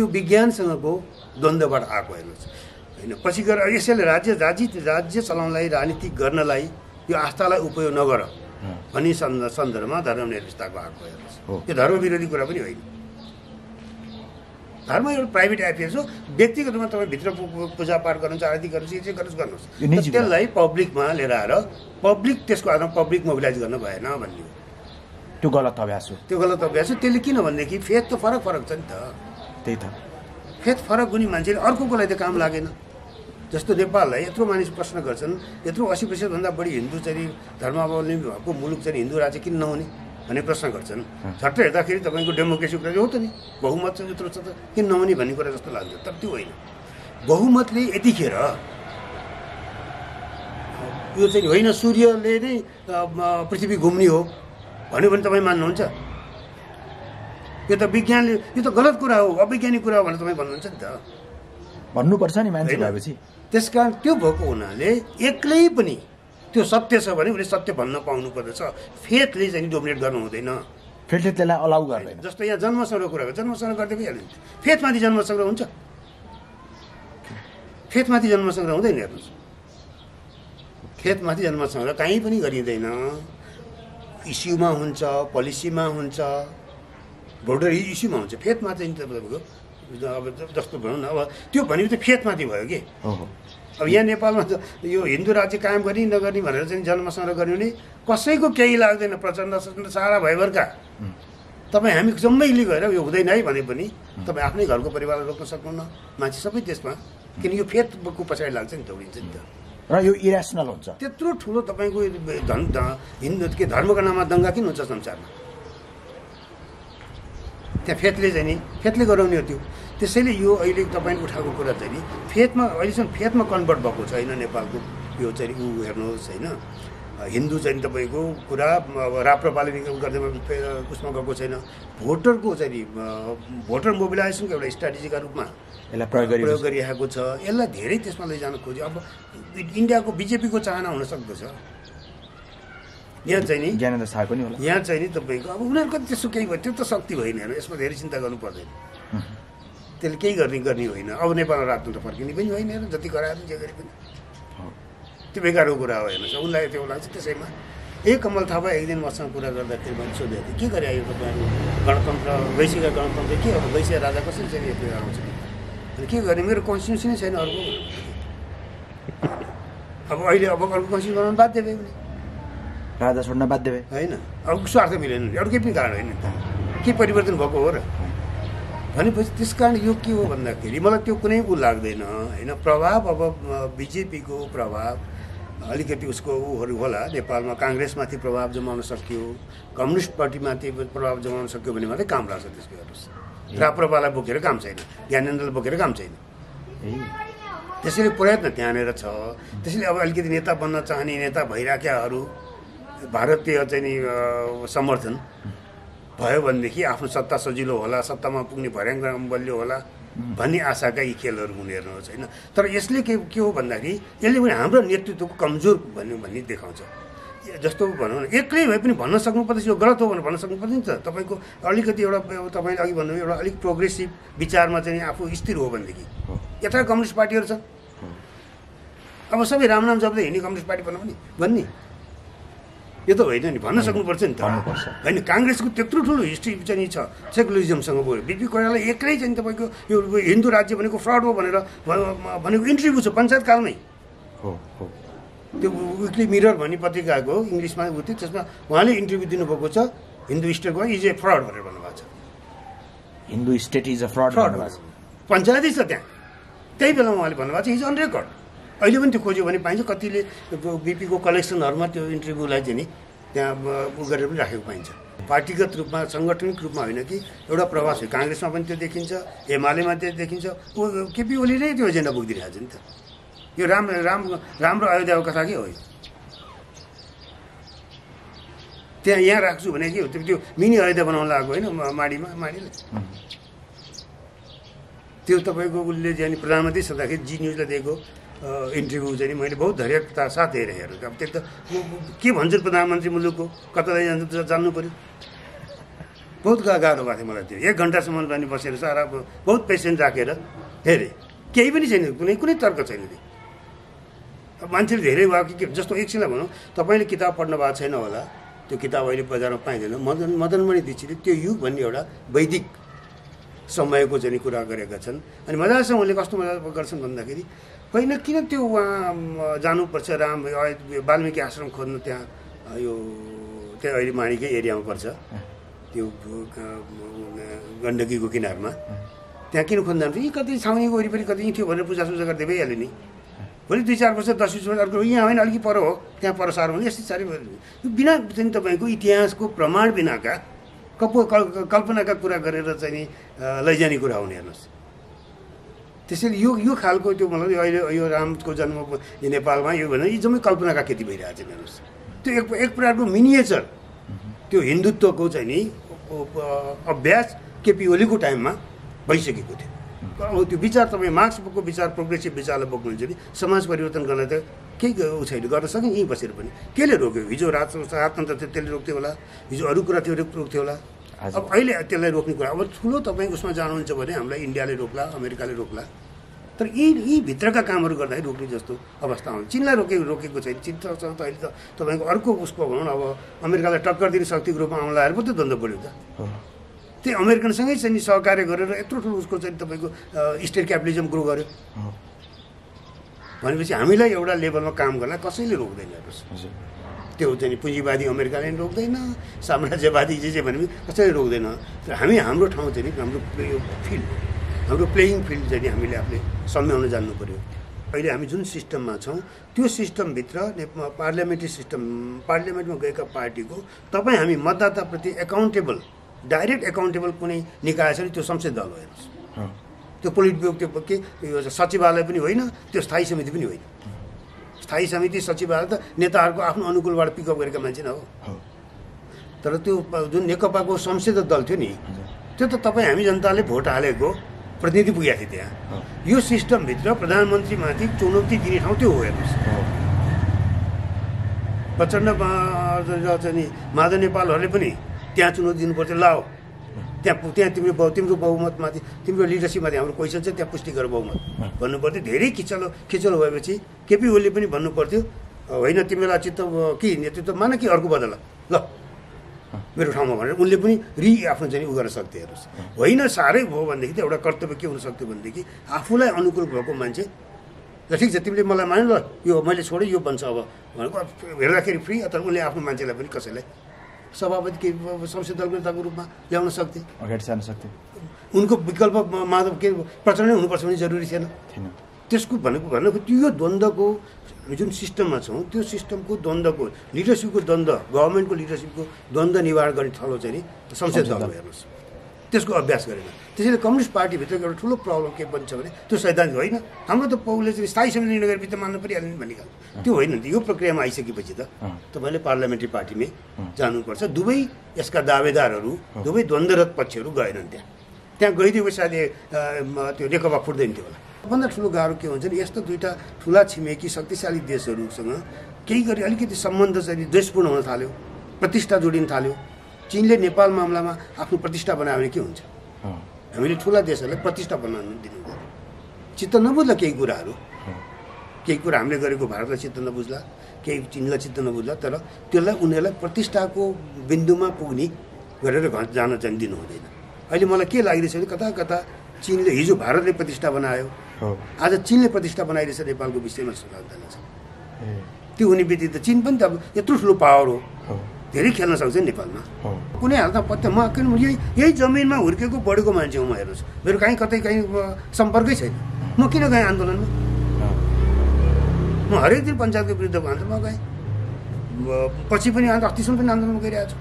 विज्ञानसँगको द्वन्द्वबाट आएको हेर्नुहोस् होइन। पछि गएर यसैले राज्य चलाउनलाई राजनीतिक गर्नलाई यो आस्थालाई उपयोग नगर भन्ने सन्दर्भमा धर्मनिरपेक्षताको आएको हेर्नुहोस्। यो धर्म विरोधी कुरा पनि होइन। धर्म एउटा प्राइभेट एफेयर हो। व्यक्तिगत रूपमा तपाईँ भित्र पूजापाठ गर्नुहुन्छ, आरती गर्नुहोस्, त्यसलाई पब्लिकमा लिएर आएर पब्लिक त्यसको आधारमा पब्लिक मोबिलाइज गर्न भएन भन्ने हो। त्यो गलत अभ्यास हो। त्यसले किन भनेदेखि फेथ त फरक छ नि त। त्यही त फेथ फरक हुने मान्छेले अर्कोको लागि त काम लागेन। जस्तो नेपाललाई यत्रो मानिस प्रश्न गर्छन्, यत्रो 80% भन्दा बढी हिन्दू चाहिँ धर्मावलम्बी भएको मुलुक चाहिँ हिन्दू राज्य किन नहुने भन्ने प्रश्न गर्छन्। झट्ट हेर्दाखेरि तपाईँको डेमोक्रेसी कुरा हो त नि, बहुमत चाहिँ यत्रो छ त किन नहुने भन्ने कुरा जस्तो लाग्छ। तर त्यो होइन। बहुमतले यतिखेर यो चाहिँ होइन सूर्यले नै पृथ्वी घुम्ने हो भन्यो भने तपाईँ मान्नुहुन्छ? यो त विज्ञानले यो त गलत कुरा हो, अवैज्ञानिक कुरा हो भनेर तपाईँ भन्नुहुन्छ नि त। भन्नुपर्छ नि मान्छे भएपछि। त्यसकारण त्यो भएको हुनाले एक्लै पनि त्यो सत्य छ भने उसले सत्य भन्न पाउनु पर्दछ। फेथले चाहिँ डोमिनेट गर्नु हुँदैन। फेथले त्यसलाई अलाउ गर्दैन। जस्तो यहाँ जन्मसङ्ग्रह कुरा जन्मसङ्ग्रह गर्दै भइहाल्यो। फेथमाथि जन्मसङ्ग्रह हुन्छ? फेथमाथि जन्मसङ्ग्रह हुँदैन। हेर्नुहोस्, फेथमाथि जन्मसङ्ग्रह कहीँ पनि गरिँदैन। इस्युमा हुन्छ, पोलिसीमा हुन्छ, भोटर इस्युमा हुन्छ। फेथमा चाहिँ तपाईँको अब जस्तो भनौँ न, अब त्यो भनेको चाहिँ फेथमाथि भयो कि। अब यहाँ नेपालमा यो हिन्दू राज्य कायम गर्ने नगर्ने भनेर चाहिँ जन्मसङ्ग्रह गर्ने भने कसैको केही लाग्दैन। प्रचण्ड सारा भयभरका तपाईँ हामी जम्मैले गएर यो हुँदैन है भने पनि तपाईँ आफ्नै घरको परिवारलाई रोक्न सक्नुहुन्न। मान्छे सबै त्यसमा किन यो फेथको पछाडि लाग्छ नि, दौडिन्छ नि त। र यो इरेसनल हुन्छ। त्यत्रो ठुलो तपाईँको हिन्दू के धर्मको नाममा दङ्गा किन हुन्छ संसारमा? त्यहाँ फेथले चाहिँ नि फेथले गराउने हो त्यो। त्यसैले यो अहिले तपाईँले उठाएको कुरा चाहिँ नि फेथमा अहिलेसम्म फेथमा कन्भर्ट भएको छैन नेपालको यो चाहिँ हेर्नुहोस् होइन। हिन्दू चाहिँ तपाईँको कुरा अब राप्रपाले गर्दैमा उसमा गएको छैन। भोटरको चाहिँ नि भोटर मोबिलाइजेसनको एउटा स्ट्राटेजीका रूपमा यसलाई प्रयोग गरिरहेको छ। यसलाई धेरै त्यसमा लैजान खोज्यो। अब इन्डियाको बिजेपीको चाहना हुन सक्दछ। यहाँ चाहिँ नि ज्ञानेन्द्र शाह पनि होला। यहाँ चाहिँ नि तपाईँको अब उनीहरूको त्यसो केही भयो, त्यो त शक्ति होइन हेर्नु। यसमा धेरै चिन्ता गर्नु पर्दैन। त्यसले केही गर्ने होइन। अब नेपालमा राख्नु त फर्किने पनि होइन हेर्नु, जति गराए पनि जे गरे पनि त्यो बेकारको कुरा हो। हेर्नुहोस्, उसलाई त्यो लाग्छ। त्यसैमा कमल थापा एक दिन मसँग कुरा गर्दाखेरि मैले सोधेको थिएँ, के गरे यो तपाईँहरू गणतन्त्र वैश्विक गणतन्त्र के अब वैश्य राजा कसरी चाहिँ यो आउँछ अनि के गर्ने? मेरो कन्स्टिट्युसन नै छैन अर्को। अब अहिले अब अर्को कन्स्टिट्युसन बनाउनु बाध्य भयो भने राजा छोड्न बाध्य भयो होइन। अब स्वार्थ मिलेन, अरू केही पनि कारण होइन नि त। के परिवर्तन भएको हो र भनेपछि त्यस कारण यो के हो भन्दाखेरि मलाई त्यो कुनै लाग्दैन होइन। प्रभाव अब बिजेपीको प्रभाव अलिकति उसको ऊहरू होला। नेपालमा काङ्ग्रेसमाथि प्रभाव जमाउन सक्यो, कम्युनिस्ट पार्टीमाथि प्रभाव जमाउन सक्यो भने मात्रै काम लाग्छ। त्यसको हेर्नुहोस्, राप्रपालाई बोकेर काम छैन, ज्ञानेन्द्रलाई बोकेर काम छैन। त्यसैले प्रयत्न त्यहाँनिर छ। त्यसैले अब अलिकति नेता बन्न चाहने नेता भइराखेकाहरू भारतीय चाहिँ नि समर्थन भयो भनेदेखि आफ्नो सत्ता सजिलो होला, सत्तामा पुग्ने भर्याङ बलियो होला भन्ने आशाका यी खेलहरू हुने हेर्नुहोस् होइन। तर यसले के हो भन्दाखेरि यसले पनि हाम्रो नेतृत्वको कमजोर भन्ने देखाउँछ। जस्तो भनौँ न, एक्लै भए पनि भन्न सक्नुपर्छ यो गलत हो भनेर भन्न सक्नुपर्छ नि त। तपाईँको अलिकति एउटा तपाईँले अघि भन्नु एउटा अलिक प्रोग्रेसिभ विचारमा चाहिँ आफू स्थिर हो भनेदेखि यता कम्युनिस्ट पार्टीहरू छ। अब सबै राम नाम जप्दै हिँड्ने कम्युनिस्ट पार्टी भन्ने यो त होइन नि, भन्न सक्नुपर्छ नि त होइन। काङ्ग्रेसको त्यत्रो ठुलो हिस्ट्री चाहिँ छ सेकुलरिजमसँग गयो। बिपी कोइराला एक्लै चाहिँ तपाईँको यो हिन्दू राज्य भनेको फ्रड हो भनेको इन्टरभ्यू छ पञ्चायतकालमै। त्यो विकली मिरर भन्ने पत्रिकाको इङ्ग्लिसमा उ थियो, त्यसमा उहाँले इन्टरभ्यू दिनुभएको छ। हिन्दू स्टेटको इज ए फ्रड भनेर भन्नुभएको छ। Hindu state is a fraud पञ्चायतै छ त्यहाँ। त्यही बेला उहाँले भन्नुभएको छ, इज अन रेकर्ड। अहिले पनि त्यो खोज्यो भने पाइन्छ। कतिले बिपीको कलेक्सनहरूमा त्यो इन्टरभ्यूलाई चाहिँ नि त्यहाँ उ गरेर पनि राखेको पाइन्छ। पार्टीगत रूपमा साङ्गठनिक रूपमा होइन कि एउटा प्रवास हो। काङ्ग्रेसमा पनि त्यो देखिन्छ, एमालेमा त्यो देखिन्छ। केपी ओलीले नै त्यो एजेन्डा बोकिदिरहेको छ नि त। यो राम्रो अयोध्याको कथा के हो? त्यहाँ यहाँ राख्छु भने के हो? त्यो मिनी अयोध्या बनाउन लागेको होइन माडीले त्यो तपाईँको उसले चाहिँ प्रधानमन्त्री छँदाखेरि जी न्युजलाई दिएको इन्टरभ्यू चाहिँ मैले बहुत धैर्यता साथ हेरेँ। हेर्नु अब त्यो त के भन्छन् प्रधानमन्त्री मुलुकको कतालाई जान्नु पऱ्यो। बहुत गाह्रो भएको थियो मलाई त्यो 1 घन्टासम्म पनि बसेर सारा बहुत पेसेन्ट राखेर हेरेँ केही पनि छैन कुनै तर्क छैन त्यो मान्छेले धेरै भयो कि जस्तो एकछिनलाई भनौँ तपाईँले किताब पढ्नु भएको छैन होला त्यो किताब अहिले बजारमा पाइँदैन मदनमणि दीक्षितले त्यो युग भन्ने एउटा वैदिक समयको चाहिँ कुरा गरेका छन् अनि मजासँग उनले कस्तो मजा गर्छन् भन्दाखेरि होइन किन त्यो उहाँ जानुपर्छ राम वाल्मिकी आश्रम खोज्नु त्यहाँ यो त्यहाँ अहिले माणिकै एरियामा पर्छ त्यो गण्डकीको किनारमा त्यहाँ किन खोज्नु जान्छ यी कति छाउनीको वरिपरि कति थियो भनेर पूजासुजा गर्दै भइहाल्यो नि भोलि 2-4 वर्ष 10 वर्ष अर्को यहाँ होइन अलिकति पर हो त्यहाँ पर साह्रो भने यस्तै साह्रै बिना चाहिँ तपाईँको इतिहासको प्रमाण बिनाका कल्पनाका कुरा गरेर चाहिँ नि लैजाने कुरा हुने हेर्नुहोस् त्यसैले यो खालको त्यो मतलब अहिले यो रामको जन्म नेपालमा यो भने यी जम्मै कल्पनाका खेती भइरहेको छ हेर्नुहोस् त्यो एक प्रकारको मिनिएचर त्यो हिन्दुत्वको चाहिँ नि अभ्यास केपी ओलीको टाइममा भइसकेको थियो अब त्यो विचार तपाईँ मार्क्सको विचार प्रोग्रेसिभ विचारलाई बोक्नुहुन्छ भने समाज परिवर्तन गर्न त केही छैन गर्न सकिन्छ यहीँ बसेर पनि केले रोक्यो हिजो राजतन्त्र थियो त्यसले रोक्थ्यो होला हिजो अरू कुरा थियो रोक्थ्यो होला अब अहिले त्यसलाई रोक्ने कुरा अब ठुलो तपाईँ उसमा जानुहुन्छ भने हामीलाई इन्डियाले रोक्ला अमेरिकाले रोक्ला तर यी भित्रका कामहरू गर्दाखेरि रोक्ने जस्तो अवस्था आउँछ चीनलाई रोकेको छैन चीन त अहिले त तपाईँको अर्को उसको भनौँ न अब अमेरिकालाई टक्कर दिने शक्तिको रूपमा आउँदाखेरि पो त द्वन्द्व बढ्यो त त्यही अमेरिकनसँगै चाहिँ नि सहकार्य गरेर यत्रो ठुलो उसको चाहिँ तपाईँको स्टेट क्यापिटलिजम ग्रो गर्यो भनेपछि हामीलाई एउटा लेभलमा काम गर्न कसैले रोक्दैन हेर्नुहोस् त्यो चाहिँ पुँजीवादी अमेरिकाले पनि रोक्दैन साम्राज्यवादी जे भने पनि कसैले रोक्दैन तर हाम्रो ठाउँ चाहिँ हाम्रो फिल्ड हाम्रो प्लेइङ फिल्ड चाहिँ हामीले आफूले सम्झाउन जान्नु पऱ्यो अहिले हामी जुन सिस्टममा छौँ त्यो सिस्टमभित्र पार्लियामेन्टमा गएका पार्टीको तपाईँ हामी मतदाताप्रति एकाउन्टेबल डाइरेक्ट एकाउन्टेबल कुनै निकाय छ नि त्यो संसदीय दल हो हेर्नुहोस् त्यो पोलिट ब्युरो त्यो के यो सचिवालय पनि होइन त्यो स्थायी समिति पनि होइन स्थायी समिति सचिवालय त नेताहरूको आफ्नो अनुकूलबाट पिकअप गरेका मान्छे न हो तर त्यो जुन नेकपाको संसदीय दल थियो नि त्यो त तपाईँ हामी जनताले भोट हालेको प्रतिनिधि पुगेको थियो त्यहाँ यो सिस्टमभित्र प्रधानमन्त्रीमाथि चुनौती दिने ठाउँ त्यो हो हेर्नुहोस् प्रचण्ड चाहिँ माधव नेपालहरूले पनि त्यहाँ चुनौती दिनुपर्थ्यो लाओ त्यहाँ तिम्रो बहुमतमाथि तिम्रो लिडरसिपमाथि हाम्रो क्वेसन छ त्यहाँ पुष्टि गर बहुमत भन्नुपर्थ्यो धेरै खिचलो भएपछि केपी ओलीले पनि भन्नुपर्थ्यो होइन तिमीलाई चित्त कि नेतृत्व मान कि अर्को बदल ल मेरो ठाउँमा भनेर उनले पनि आफ्नो चाहिँ उ गर्न सक्थ्यो हेर्नुहोस् होइन साह्रै भयो भनेदेखि त एउटा कर्तव्य के हुनसक्थ्यो भनेदेखि आफूलाई अनुकूल भएको मान्छे ल ठिक छ तिमीले मलाई माने ल यो मैले छोडेँ यो बन्छ अब भनेको हेर्दाखेरि फ्री तर उसले आफ्नो मान्छेलाई पनि कसैलाई सभापति के संसदीय दलको नेताको रूपमा ल्याउन सक्थे अगाडि सार्न सक्थे उनको विकल्प माधव के प्रचण्ड हुनुपर्छ भने जरुरी थिएन त्यसको भनेको त्यो द्वन्द्वको हामी जुन सिस्टममा छौँ त्यो सिस्टमको द्वन्द्वको लिडरसिपको द्वन्द्व गभर्मेन्टको लिडरसिपको द्वन्द्व निवारण गर्ने थलो चाहिँ नि संसदीय दल हेर्नुहोस् त्यसको अभ्यास गरेन त्यसैले कम्युनिस्ट पार्टीभित्र एउटा ठुलो प्रब्लम के बन्छ भने त्यो सैद्धान्तिक होइन हाम्रो त पौले चाहिँ स्थायी समिति निर्णय गरेपछि त मान्नु परिहाल्यो नि भन्ने खालको त्यो होइन नि यो प्रक्रियामा आइसकेपछि त तपाईँले पार्लियामेन्ट्री पार्टीमै जानुपर्छ दुवै यसका दावेदारहरू दुवै द्वन्द्वरत पक्षहरू गएनन् त्यहाँ गइदिएको सायद त्यो नेकपा फुट्दैन थियो होला सबभन्दा ठुलो गाह्रो के हुन्छ नि यस्तो दुईवटा ठुला छिमेकी शक्तिशाली देशहरूसँग केही गरी अलिकति सम्बन्ध चाहिँ द्वेषपूर्ण हुन थाल्यो प्रतिष्ठा जोडिन थाल्यो चीनले नेपाल मामलामा आफ्नो प्रतिष्ठा बनायो भने के हुन्छ हामीले ठुला देशहरूलाई प्रतिष्ठा बनाउनु दिनु चित्त नबुझ्ला केही कुरा हामीले गरेको भारतलाई चित्त नबुझ्ला केही चीनलाई चित्त नबुझ्ला तर त्यसलाई उनीहरूलाई प्रतिष्ठाको बिन्दुमा पुग्ने गरेर जान चाहिँ दिनु हुँदैन अहिले मलाई के लागिरहेछ भने कता कता चीनले हिजो भारतले प्रतिष्ठा बनायो आज चीनले प्रतिष्ठा बनाइरहेछ नेपालको विषयमा लाग्दैन छ त्यो हुने बित्तिकै त चीन पनि त अब यत्रो ठुलो पावर हो धेरै खेल्न सक्छ नेपालमा कुनै हालतमा पत्ता म किन यही जमिनमा हुर्केको बढेको मान्छे हो म हेर्नुहोस् मेरो कहीँ सम्पर्कै छैन म किन गएँ आन्दोलनमा म हरेक दिन पञ्चायतको विरुद्धको आन्दोलनमा गएँ पछि पनि अस्तिसम्म पनि आन्दोलनमा गइरहेको छु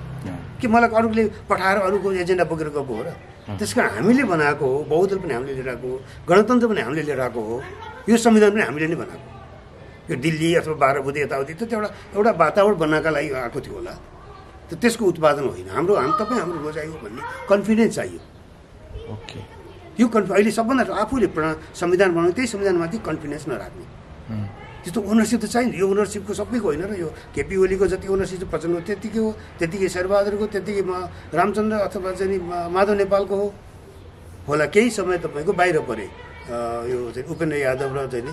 कि मलाई अरूले पठाएर अरूको एजेन्डा बोकेर गएको हो र त्यस कारण हामीले बनाएको हो बहुदल पनि हामीले लिएर आएको हो गणतन्त्र पनि हामीले लिएर आएको हो यो संविधान पनि हामीले नै बनाएको यो दिल्ली अथवा 12 बुधे यताउति त एउटा वातावरण बनाएका लागि आएको थियो होला त त्यसको उत्पादन होइन तपाईँ हाम्रो रोजाइ हो भन्ने कन्फिडेन्स चाहियो ओके यो अहिले सबभन्दा आफूले संविधान बनाउने त्यही संविधानमाथि कन्फिडेन्स नराख्ने त्यस्तो ओनरसिप त चाहिन्छ। यो ओनरसिपको सबैको होइन र यो केपी ओलीको जति ओनरसिप प्रचण्ड त्यतिकै हो, त्यतिकै शेरबहादुरको, त्यतिकै रामचन्द्र अथवा चाहिँ माधव नेपालको हो होला। केही समय तपाईँको बाहिर परे यो चाहिँ उपेन्द्र यादव र चाहिँ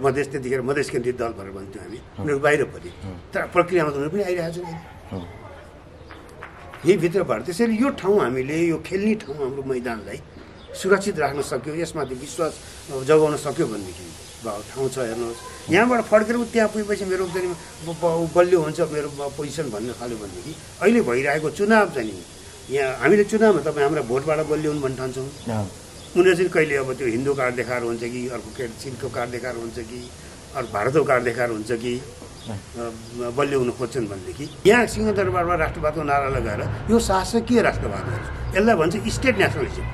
मधेस, त्यतिखेर मधेस केन्द्रित दल भनेर भन्थ्यौँ हामी, उनीहरू बाहिर परे। तर प्रक्रियामा त उनीहरू पनि आइरहेको छ। यही भित्रबाट त्यसैले यो ठाउँ हामीले यो खेल्ने ठाउँ हाम्रो मैदानलाई सुरक्षित राख्न सक्यो, यसमाथि विश्वास जगाउन सक्यो भनेदेखि ठाउँ छ। हेर्नुहोस् यहाँबाट फर्केर त्यहाँ पुगेपछि मेरो चाहिँ बलियो हुन्छ मेरो पोजिसन भन्ने खाल्यो भनेदेखि अहिले भइरहेको चुनाव चाहिँ यहाँ हामीले चुनावमा तपाईँ हाम्रा भोटबाट बलियो भन्ने ठान्छौँ। उनीहरू चाहिँ कहिले अब त्यो हिन्दू कार्ड देखाएर हुन्छ कि अर्को चिनको कार्ड देखाएर हुन्छ कि अर्को भारतको कार्ड देखाएर हुन्छ कि बलियो हुन खोज्छन् भनेदेखि यहाँ सिंहदरबारमा राष्ट्रवादको नारा लगाएर यो शासकीय राष्ट्रवाद हो, यसलाई भन्छ स्टेट नेसनलिजम।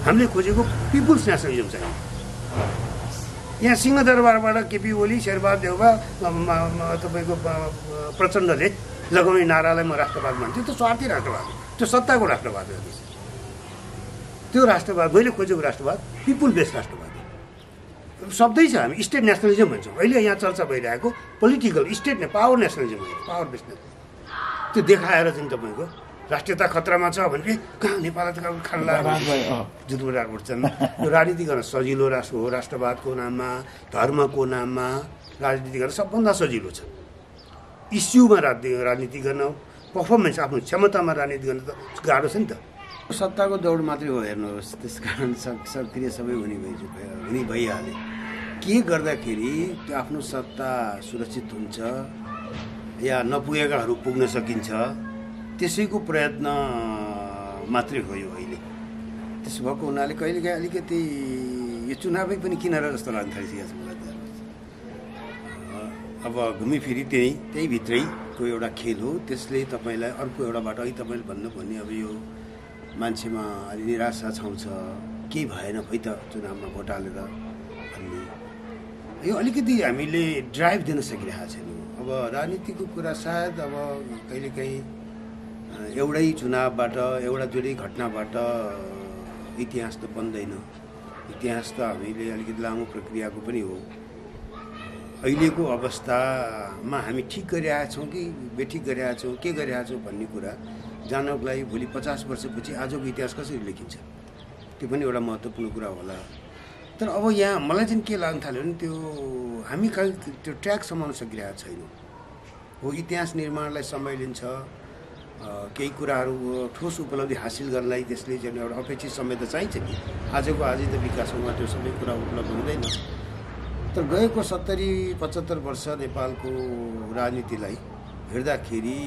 हामीले खोजेको पिपुल्स नेसनलिजम चाहिँ यहाँ सिंहदरबारबाट केपी ओली, शेरबहादुर देउवा, तपाईँको प्रचण्डले लगाउने नारालाई म राष्ट्रवाद भन्छु। त्यो स्वार्थी राष्ट्रवाद हो, त्यो सत्ताको राष्ट्रवाद हो। त्यो राष्ट्रवाद मैले खोजेको राष्ट्रवाद पिपुल बेस्ड राष्ट्रवाद हो। शब्दै छ हामी स्टेट नेसनलिजम भन्छौँ। अहिले यहाँ चर्चा भइरहेको पोलिटिकल स्टेट पावर नेसनलिजम हो, पावर बेस्ड नेसनलिजम। त्यो देखाएर चाहिँ तपाईँको राष्ट्रियता खतरामा छ भने कहाँ नेपाल खानला जुटबुटार उठ्छन्। यो राजनीति गर्न सजिलो राष्ट्र हो, राष्ट्रवादको नाममा, धर्मको नाममा राजनीति गर्न सबभन्दा सजिलो छ। इस्युमा राजनीति गर्न, पर्फर्मेन्स आफ्नो क्षमतामा राजनीति गर्न त गाह्रो छ नि त। सत्ताको दौड मात्रै हो हेर्नुहोस्, त्यस कारण सक्रिय सबै हुने भइहाले। के गर्दाखेरि त्यो आफ्नो सत्ता सुरक्षित हुन्छ या नपुगेकाहरू पुग्न सकिन्छ, त्यसैको प्रयत्न मात्रै हो यो अहिले। त्यसो भएको हुनाले कहिलेकाहीँ अलिकति यो चुनावै पनि किनेर जस्तो लाग्न थालिसकेको छ मलाई। अब घुमिफिरी त्यही भित्रैको एउटा खेल हो। त्यसले तपाईँलाई अर्को एउटा बाटो अघि तपाईँले भन्नुपर्ने अब यो मान्छेमा अलि निराशा छाउँछ, केही भएन खै त चुनावमा भोट हालेर भन्ने, यो अलिकति हामीले ड्राइभ दिन सकिरहेको छैनौँ। अब राजनीतिको कुरा सायद अब कहिलेकाहीँ एउटै चुनावबाट, एउटा जोडी घटनाबाट इतिहास त बन्दैन। इतिहास त हामीले अलिकति लामो प्रक्रियाको पनि हो। अहिलेको अवस्थामा हामी ठिक गरिरहेका छौँ कि बेठिक गरिरहेका छौँ, के गरिरहेका छौँ भन्ने कुरा जानको लागि भोलि 50 वर्षपछि आजको इतिहास कसरी लेखिन्छ त्यो पनि एउटा महत्त्वपूर्ण कुरा होला। तर अब यहाँ मलाई चाहिँ के लाग्न थाल्यो भने त्यो हामी त्यो ट्र्याक समाउन सकिरहेको छैनौँ। हो इतिहास निर्माणलाई समय लिन्छ, केही कुराहरू ठोस उपलब्धि हासिल गर्नलाई त्यसले चाहिँ एउटा अपेक्षित समय त चाहिन्छ कि आजको आजै त विकासमा त्यो सबै कुरा उपलब्ध हुँदैन। तर गएको 70-75 वर्ष नेपालको राजनीतिलाई हेर्दाखेरि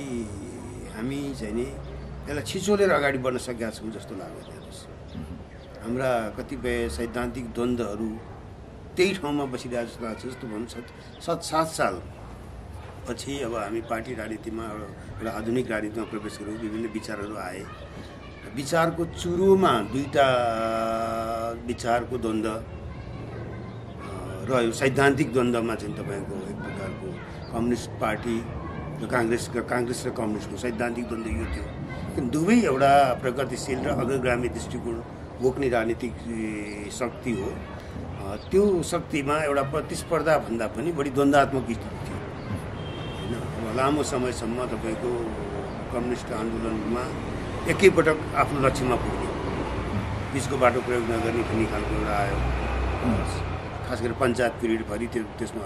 हामी चाहिँ नि यसलाई छिचोलेर अगाडि बढ्न सकेका छौँ जस्तो लाग्दैन। हाम्रा कतिपय सैद्धान्तिक द्वन्द्वहरू त्यही ठाउँमा बसिरहेको जस्तो लाग्छ। जस्तो भनौँ 7 साल पछि अब हामी पार्टी राजनीतिमा एउटा आधुनिक राजनीतिमा प्रवेश गऱ्यौँ। विभिन्न विचारहरू आए, विचारको चुरोमा दुईवटा विचारको द्वन्द्व रह्यो। सैद्धान्तिक द्वन्द्वमा चाहिँ तपाईँको एक प्रकारको कम्युनिस्ट पार्टी र काङ्ग्रेस र कम्युनिस्टको सैद्धान्तिक द्वन्द्व यो थियो। किन दुवै एउटा प्रगतिशील र अग्रगामी दृष्टिकोण बोक्ने राजनीतिक शक्ति हो। त्यो शक्तिमा एउटा प्रतिस्पर्धा भन्दा पनि बढी द्वन्द्वात्मक स्थिति थियो होइन। अब लामो समयसम्म तपाईँको कम्युनिस्ट आन्दोलनमा एकैपटक आफ्नो लक्ष्यमा पुग्ने, बिचको बाटो प्रयोग नगर्ने भन्ने खालको एउटा आयो। खास गरी पञ्चायत पिरियडभरि त्यसमा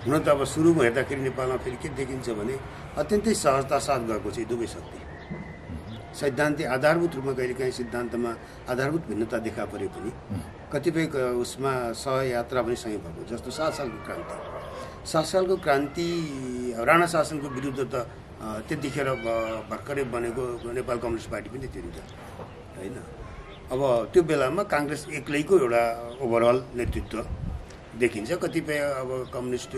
हुन त अब सुरुमा हेर्दाखेरि नेपालमा फेरि के देखिन्छ भने अत्यन्तै सहजता साथ गएको छ दुवै शक्ति। सैद्धान्तिक आधारभूत रूपमा कहिलेकाहीँ सिद्धान्तमा आधारभूत भिन्नता देखा परे पनि कतिपय उसमा सहयात्रा पनि सँगै भएको। जस्तो 7 सालको क्रान्ति राणा शासनको विरुद्ध त त्यतिखेर भर्खरै बनेको नेपाल कम्युनिस्ट पार्टी पनि थियो नि त होइन। अब त्यो बेलामा काङ्ग्रेस एक्लैको एउटा ओभरअल नेतृत्व देखिन्छ। कतिपय अब कम्युनिस्ट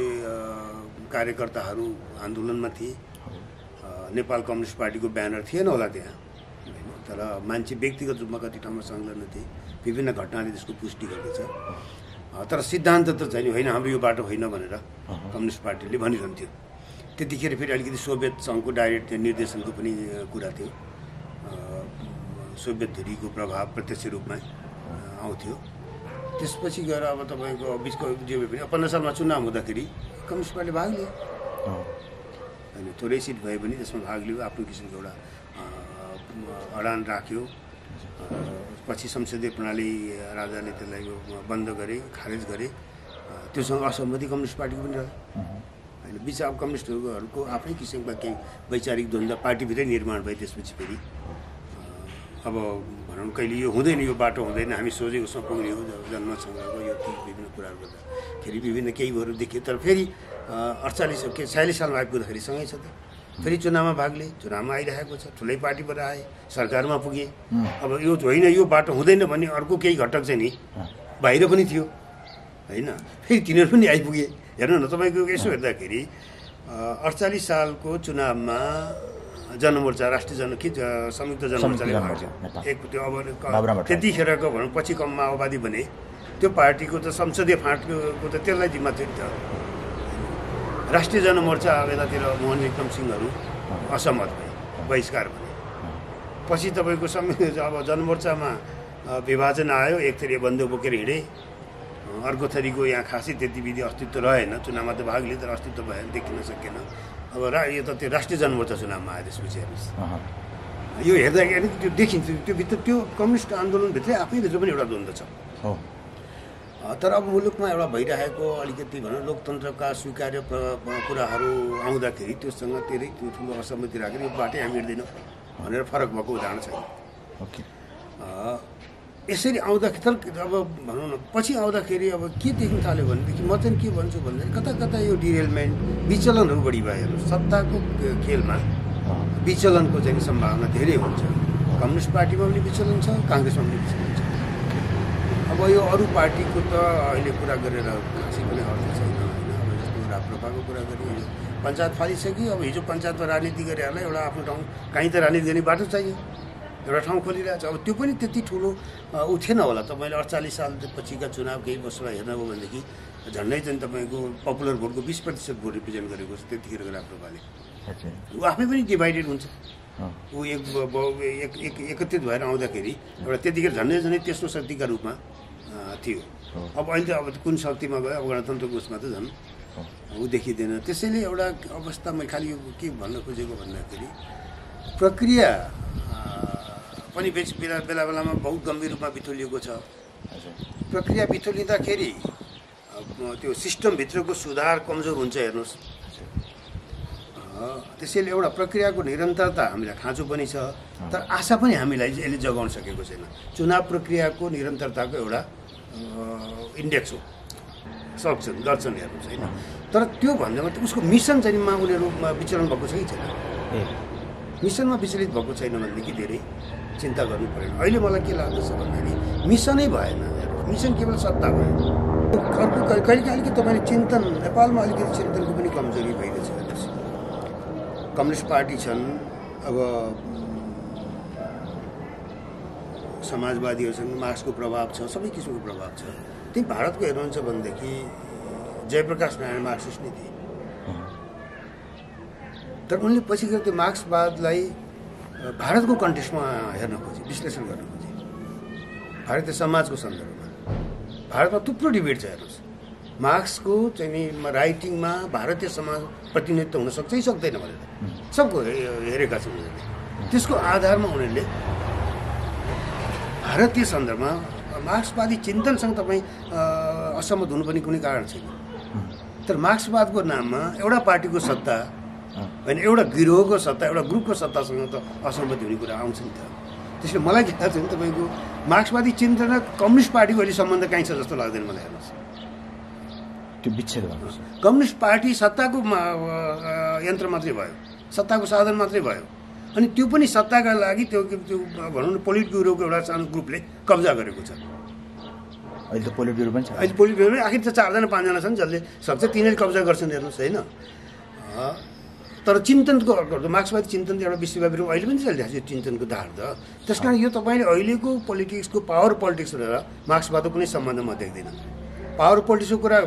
कार्यकर्ताहरू आन्दोलनमा थिए, नेपाल कम्युनिस्ट पार्टीको ब्यानर थिएन होला त्यहाँ होइन। तर मान्छे व्यक्तिगत रूपमा कति ठाउँमा संलग्न थिए, विभिन्न घटनाले त्यसको पुष्टि गर्दछ। तर सिद्धान्त त चाहिँ होइन, हाम्रो यो बाटो होइन भनेर कम्युनिस्ट पार्टीले भनिरहन्थ्यो। त्यतिखेर फेरि अलिकति सोभियत सङ्घको डाइरेक्ट निर्देशनको पनि कुरा थियो। सोभियत धुरीको प्रभाव प्रत्यक्ष रूपमा आउँथ्यो। त्यसपछि गएर अब तपाईँको बिचको जे भए पनि 15 सालमा चुनाव हुँदाखेरि कम्युनिस्ट पार्टी भाग लियो होइन, थोरै सिट भए पनि त्यसमा भाग लियो, आफ्नो किसिमको एउटा अडान राख्यो। पछि संसदीय प्रणाली राजाले त्यसलाई बन्द गरे, खारेज गरे। त्योसँग असहमति कम्युनिस्ट पार्टीको पनि रह्यो होइन। बिच अब कम्युनिस्टहरूको आफ्नै किसिमका केही वैचारिक द्वन्द्व पार्टीभित्रै निर्माण भयो। त्यसपछि फेरि अब भनौँ कहिले यो हुँदैन, यो बाटो हुँदैन, हामी सोझै उसमा पुग्ने हो, जन्मसँगको यो विभिन्न कुराहरू गर्दाखेरि विभिन्न केहीहरू देखियो। तर फेरि 46 सालमा आइपुग्दाखेरि सँगै छ त, फेरि चुनावमा भाग लिए, चुनावमा आइरहेको छ, ठुलै पार्टीबाट आए, सरकारमा पुगे। अब यो होइन, यो बाटो हुँदैन भन्ने अर्को केही घटक चाहिँ नि बाहिर पनि थियो होइन, फेरि तिनीहरू पनि आइपुगे। हेर्नु न तपाईँको यसो हेर्दाखेरि 48 सालको चुनावमा जनमोर्चा संयुक्त जनमोर्चाले एक त्यो अब त्यतिखेरको भनौँ पछि कम माओवादी भने त्यो पार्टीको त संसदीय फाँटको त त्यसलाई जिम्मा थियो नि त। राष्ट्रिय जनमोर्चा यतातिर मोहन विक्रम सिंहहरू असहमत भए, बहिष्कार भने। पछि तपाईँको अब जनमोर्चामा विभाजन आयो, एक थरी बन्दुक बोकेर हिँडे, अर्को थरीको यहाँ खासै त्यति विधि अस्तित्व रहेन। चुनावमा त भाग लिए तर अस्तित्व भएन, देखिन सकेन। अब यो त त्यो राष्ट्रिय जनमोर्चा चुनावमा आयो। त्यसपछि हेर्नुहोस्, यो हेर्दाखेरि त्यो देखिन्छ, त्यो भित्र त्यो कम्युनिस्ट आन्दोलनभित्रै आफैभित्र पनि एउटा द्वन्द्व छ। तर अब मुलुकमा एउटा भइरहेको अलिकति भनौँ लोकतन्त्रका स्वीकार्य कुराहरू आउँदाखेरि त्योसँग धेरै ठुलो असहमति राखेर यो बाटै हामी हिँड्दैनौँ भनेर फरक भएको उदाहरण छैन। यसरी आउँदाखेरि अब भनौँ न पछि आउँदाखेरि अब के देख्न थाल्यो भनेदेखि म चाहिँ के भन्छु भन्दाखेरि कता कता यो डिरेलमेन्ट विचलनहरू बढी भयो। हेर्नु, सत्ताको खेलमा विचलनको चाहिँ सम्भावना धेरै हुन्छ। कम्युनिस्ट पार्टीमा पनि विचलन छ, काङ्ग्रेसमा पनि विचलन छ। अब यो अरू पार्टीको त अहिले कुरा गरेर खासै पनि अर्थ छैन होइन। अब जस्तो राप्रपाको कुरा गरेँ, पञ्चायत फालिसक्यो। अब हिजो पञ्चायतमा राजनीति गरेरलाई एउटा आफ्नो ठाउँ कहीँ त राजनीति गर्ने बाटो चाहियो, एउटा ठाउँ खोलिरहेको छ। अब त्यो पनि त्यति ठुलो उठेन होला। तपाईँले 48 सालपछिका चुनाव केही वर्षलाई हेर्नुभयो भनेदेखि झन्डै चाहिँ तपाईँको पपुलर भोटको 20% भोट रिप्रेजेन्ट गरेको छ त्यतिखेरको राप्रपाले। ऊ आफै पनि डिभाइडेड हुन्छ। ऊ एकत्रित भएर आउँदाखेरि एउटा त्यतिखेर झन्डै तेस्रो शक्तिका रूपमा थियो। अब अहिले त अब कुन शक्तिमा गयो, अब गणतन्त्रको उसमा त झन् ऊ देखिँदैन। त्यसैले एउटा अवस्था मैले खालि यो के भन्न खोजेको भन्दाखेरि प्रक्रिया पनि बेला बेलामा बहुत गम्भीर रूपमा बिथोलिएको छ। प्रक्रिया बिथोलिँदाखेरि त्यो सिस्टमभित्रको सुधार कमजोर हुन्छ। हेर्नुहोस्, त्यसैले एउटा प्रक्रियाको निरन्तरता हामीलाई खाँचो पनि छ, तर आशा पनि हामीलाई यसले जगाउन सकेको छैन। चुनाव प्रक्रियाको निरन्तरताको एउटा इन्डेक्स हो, सक्छन् गर्छन् हेर्नुहोस् होइन। तर त्यो भन्दामा उसको मिसन चाहिँ उनीहरू विचलन भएको छ कि छैन, मिसनमा विचलित भएको छैन भनेदेखि धेरै चिन्ता गर्नु परेन। अहिले मलाई के लाग्दछ भन्दाखेरि मिसनै भएन, मिसन केवल सत्ता भयो। अर्को कहिले अलिकति तपाईँले चिन्तन, नेपालमा अलिकति चिन्तनको पनि कमजोरी भइरहेछ। हेर्नुहोस्, कम्युनिस्ट पार्टी छन्, अब समाजवादीहरूसँग मार्क्सको प्रभाव छ, सबै किसिमको प्रभाव छ। त्यही भारतको हेर्नुहुन्छ भनेदेखि जयप्रकाश नारायण मार्क्सिस्ट नै थिए, तर उनले पछि गएर त्यो मार्क्सवादलाई भारतको कन्टेक्स्टमा हेर्न खोजे, विश्लेषण गर्न खोजे। भारतीय समाजको सन्दर्भमा भारतमा थुप्रो डिबेट छ। हेर्नुहोस्, मार्क्सको चाहिँ नि राइटिङमा भारतीय समाज प्रतिनिधित्व हुन सक्छ कि सक्दैन भनेर सबको हेरेका छन् उनीहरूले। त्यसको आधारमा उनीहरूले भारतीय सन्दर्भमा मार्क्सवादी चिन्तनसँग तपाईँ असहमत हुनुपर्ने कुनै कारण छैन। तर मार्क्सवादको नाममा एउटा पार्टीको सत्ता होइन, एउटा गिरोहको सत्ता, एउटा ग्रुपको सत्तासँग त असहमति हुने कुरा आउँछ नि त। त्यसले मलाई के लाग्छ भने तपाईँको मार्क्सवादी चिन्तन र कम्युनिस्ट पार्टीको अहिले सम्बन्ध कहीँ छ जस्तो लाग्दैन मलाई। हेर्नुहोस्, त्यो विच्छेद भएको छ। कम्युनिस्ट पार्टी सत्ताको यन्त्र मात्रै भयो, सत्ताको साधन मात्रै भयो। अनि त्यो पनि सत्ताका लागि त्यो भनौँ न पोलिट ब्युरोको एउटा सानो ग्रुपले कब्जा गरेको छ। अहिले त पोलिट ब्युरो पनि छ, अहिले पोलिट ब्युरो आखिर त 4 जना 5 जना छन् जसले सक्छ, तिनीहरूले कब्जा गर्छन्। हेर्नुहोस् होइन, तर चिन्तनको मार्क्सवादी चिन्तन एउटा विश्वव्यापी रूपमा अहिले पनि चलिरहेको छ चिन्तनको धार त। त्यस कारण यो तपाईँले अहिलेको पोलिटिक्सको पावर पोलिटिक्स र मार्क्सवादको कुनै सम्बन्ध म देख्दिनँ। पावर पोलिटिक्सको कुरा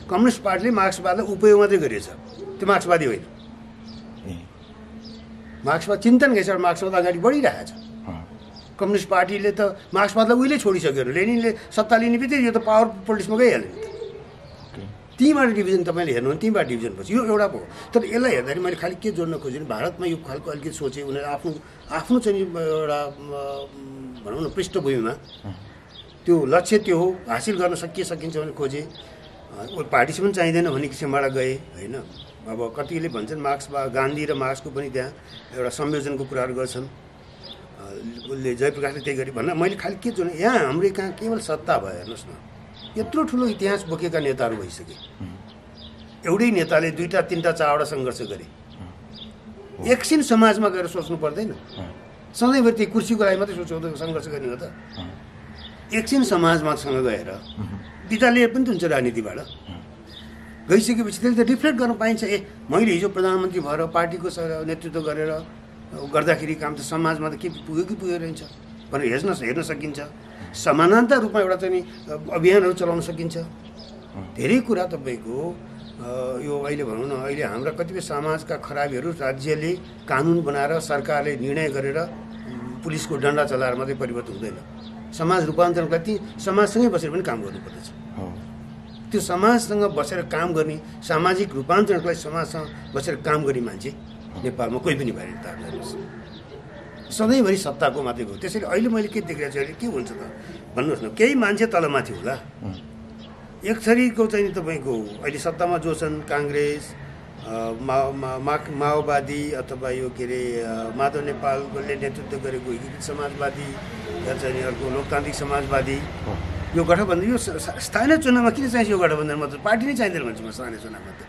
कम्युनिस्ट पार्टीले मार्क्सवादलाई उपयोग मात्रै गरिएछ, त्यो मार्क्सवादी होइन। मार्क्सवाद चिन्तन गइसकेर मार्क्सवाद अगाडि बढिरहेछ कम्युनिस्ट पार्टीले त मार्क्सवादलाई उहिले छोडिसक्यो लेनिनले सत्ता लिने बित्तिकै यो त पावर पोलिटिक्समा गइहाल्यो नि त तीबाट डिभिजन तपाईँले हेर्नु भने तीबाट डिभिजन पछि यो एउटा भयो तर यसलाई हेर्दाखेरि मैले खालि के जोड्न खोजेँ भारतमा यो खालको अलिकति सोचेँ उनीहरू आफ्नो चाहिँ एउटा भनौँ न पृष्ठभूमिमा त्यो लक्ष्य त्यो हो हासिल गर्न सकिन्छ भने खोजेँ पार्टीसम्म चाहिँदैन भन्ने किसिमबाट गए होइन अब कतिले भन्छन् गान्धी र मार्क्सको पनि त्यहाँ एउटा संयोजनको कुराहरू गर्छन् उसले जयप्रकाशले त्यही गरी भन्दा मैले खालि के जोड्ने यहाँ हाम्रो कहाँ केवल सत्ता भयो हेर्नुहोस् न यत्रो ठुलो इतिहास बोकेका नेताहरू भइसके एउटै नेताले 2टा 3टा 4वटा सङ्घर्ष गरे एकछिन समाजमा गएर सोच्नु पर्दैन सधैँभरि त्यही कुर्सीको लागि मात्रै सङ्घर्ष गर्ने हो त एकछिन समाजमासँग गएर बिदा लिएर पनि त हुन्छ राजनीतिबाट गइसकेपछि त्यसले त रिफ्लेक्ट गर्न पाइन्छ मैले हिजो प्रधानमन्त्री भएर पार्टीको नेतृत्व गरेर गर्दाखेरि काम त समाजमा त के पुग्यो कि पुगेर रहन्छ भनेर हेर्न सकिन्छ समानान्तर रूपमा एउटा चाहिँ अभियानहरू चलाउन सकिन्छ धेरै कुरा तपाईँको यो अहिले भनौँ न अहिले हाम्रा कतिपय समाजका खराबीहरू राज्यले कानुन बनाएर सरकारले निर्णय गरेर पुलिसको डन्डा चलाएर मात्रै परिवर्तन हुँदैन समाज रूपान्तरणको लागि समाजसँगै बसेर पनि काम गर्नुपर्दछ त्यो समाजसँग बसेर काम गर्ने सामाजिक रूपान्तरणको लागि समाजसँग बसेर काम गर्ने मान्छे नेपालमा कोही पनि भएन हेर्नुहोस् सधैँभरि सत्ताको मात्रै हो त्यसैले अहिले मैले के देखिरहेको छु अहिले के हुन्छ त भन्नुहोस् न केही मान्छे तलमाथि होला एक थरीको चाहिँ तपाईँको अहिले सत्तामा जो छन् काङ्ग्रेस माओवादी अथवा यो के अरे माधव नेपालले नेतृत्व गरेको एकीकृत समाजवादी या चाहिँ अर्को लोकतान्त्रिक समाजवादी यो गठबन्धन यो स्थानीय चुनावमा किन चाहिन्छ यो गठबन्धन मात्र पार्टी नै चाहिँदैन भन्छु म स्थानीय चुनावमा त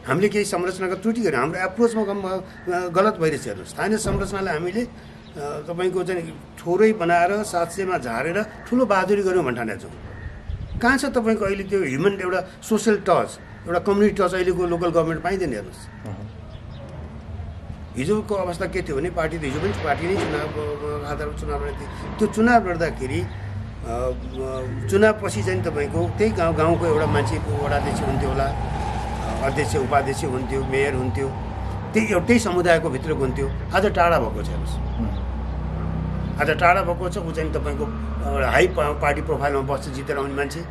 हामीले केही संरचनाको त्रुटि गऱ्यौँ हाम्रो एप्रोचमा गलत भइरहेछ हेर्नु स्थानीय संरचनालाई हामीले तपाईँको चाहिँ थोरै बनाएर 700मा झारेर ठुलो बहादुरी गऱ्यौँ भन्ने ठानेको छौँ कहाँ छ तपाईँको अहिले त्यो ह्युमन एउटा सोसियल टच एउटा कम्युनिटी टच अहिलेको लोकल गभर्मेन्ट पाइँदैन हेर्नुहोस् हिजोको अवस्था के थियो भने पार्टी त हिजो पनि पार्टी नै चुनाव आधारमा चुनाव लड्थ्यो त्यो चुनाव लड्दाखेरि चुनावपछि चाहिँ तपाईँको त्यही गाउँको एउटा मान्छेको वडाध्यक्ष हुन्थ्यो होला अध्यक्ष उपाध्यक्ष हुन्थ्यो मेयर हुन्थ्यो त्यही एउटै समुदायको भित्रको हुन्थ्यो आज टाढा भएको छ हेर्नुहोस् आज टाढा भएको छ ऊ चाहिँ तपाईँको हाई पार्टी प्रोफाइलमा बस्छ जितेर आउने मान्छे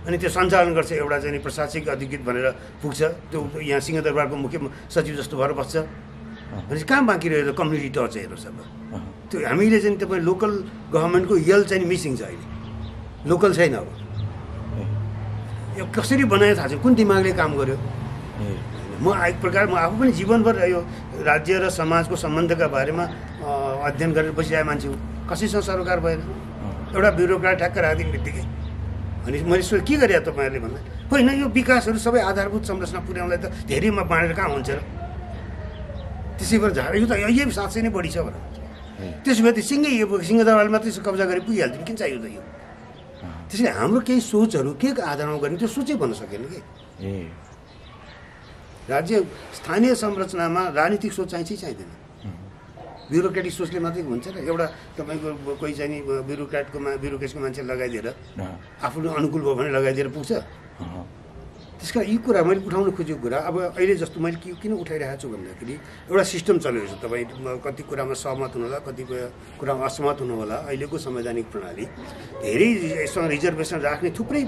अनि त्यो सञ्चालन गर्छ एउटा चाहिँ प्रशासनिक अधिकृत भनेर पुग्छ त्यो यहाँ सिंहदरबारको मुख्य सचिव जस्तो भएर बस्छ भनेपछि कहाँ बाँकी रहेछ कम्युनिटी टच हेर्नुहोस् अब त्यो हामीले चाहिँ तपाईँ लोकल गभर्मेन्टको यल चाहिँ मिसिङ छ अहिले लोकल छैन अब यो कसरी बनायो थाहा छ कुन दिमागले काम गर्यो म एक प्रकार म आफू पनि जीवनभर यो राज्य र समाजको सम्बन्धका बारेमा अध्ययन गरेर बसिरहेको मान्छे हो कसैसँग सरोकार भएन एउटा ब्युरोक्राट ठ्याक्क राखिदिने बित्तिकै अनि मैले के गरेँ तपाईँहरूले भन्दा होइन यो विकासहरू सबै आधारभूत संरचना पुर्याउनलाई त धेरैमा बाँडेर कहाँ हुन्छ र त्यसै भएर झार यो त यही 700 नै बढी छ भनेर त्यसो भए त सिंहदरबारले मात्रै कब्जा गरेर पुगिहाल्थ्यो किन चाहियो त यो त्यसैले हाम्रो केही सोचहरू के आधारमा गर्ने त्यो सोचै भन्न सकेन कि राज्य स्थानीय संरचनामा राजनीतिक सोच चाहिँदैन ब्युरोक्रेटिक सोचले मात्रै हुन्छ र एउटा तपाईँको कोही चाहिँ ब्युरोक्रेटको मान्छे लगाइदिएर आफ्नो अनुकूल भयो भने लगाइदिएर पुग्छ त्यस कारण यी कुरा मैले उठाउन खोजेको कुरा अब अहिले जस्तो मैले किन उठाइरहेको छु भन्दाखेरि एउटा सिस्टम चलेको छ तपाईँ कति कुरामा सहमत हुनु होला कतिपय कुरामा असहमत हुनु होला अहिलेको संवैधानिक प्रणाली धेरै यसमा रिजर्भेसन राख्ने थुप्रै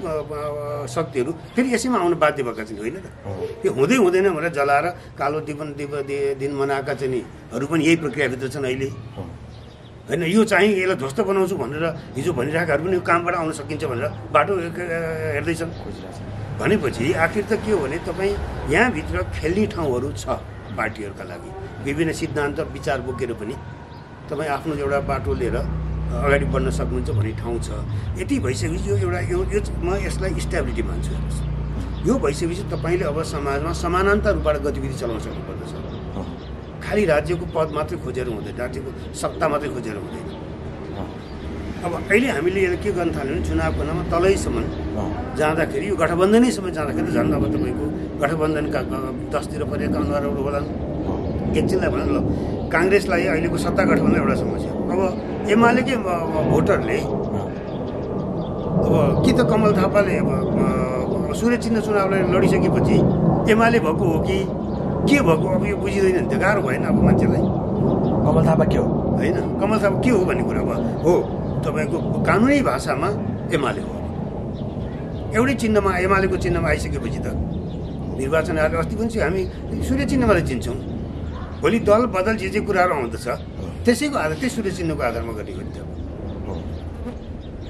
शक्तिहरू फेरि यसैमा आउनु बाध्य भएका छन् होइन त यो हुँदैन भनेर जलाएर कालो दिन मनाएका चाहिँ हरू पनि यही प्रक्रियाभित्र छन् अहिले होइन यो चाहिँ यसलाई ध्वस्त बनाउँछु भनेर हिजो भनिरहेकाहरू पनि कामबाट आउन सकिन्छ भनेर बाटो हेर्दैछन् भनेपछि आखिर त के हो भने तपाईँ यहाँभित्र खेल्ने ठाउँहरू छ पार्टीहरूका लागि विभिन्न सिद्धान्त विचार बोकेर पनि तपाईँ आफ्नो एउटा बाटो लिएर अगाडि बढ्न सक्नुहुन्छ भन्ने ठाउँ छ यति भइसकेपछि यो एउटा यो म यसलाई स्टेबिलिटी मान्छु हेर्नुहोस् यो भइसकेपछि तपाईँले अब समाजमा समानान्तर रूपबाट गतिविधि चलाउन सक्नुपर्दछ खालि राज्यको पद मात्रै खोजेर हुँदैन राज्यको सत्ता मात्रै खोजेर हुँदैन अब अहिले हामीले के गर्न थाल्यो भने चुनावको नाममा तलैसम्म जाँदाखेरि यो गठबन्धनैसम्म जाँदाखेरि झन् अब तपाईँको गठबन्धनका 10तिर परेका अनुहारहरू होलान् एकछिनलाई भनौँ ल काङ्ग्रेसलाई अहिलेको सत्ता गठबन्धन एउटा समस्या अब एमालेकै भोटरले अब कि त कमल थापाले अब सूर्य चिन्ह चुनावलाई लडिसकेपछि एमाले भएको हो कि के भएको अब यो बुझिँदैन नि त गाह्रो भएन अब मान्छेलाई कमल थापा के हो होइन कमल थापा के हो भन्ने कुरा हो तपाईँको कानुनी भाषामा एमाले हो एउटै चिन्हमा एमालेको चिन्हमा आइसकेपछि त निर्वाचन आयोग अस्ति पनि हामी सूर्य चिन्हमा चिन्छौँ भोलि दल बदल जे कुराहरू आउँदछ त्यसैको आधार त्यही सूर्य चिन्हको आधारमा गर्ने हो नि त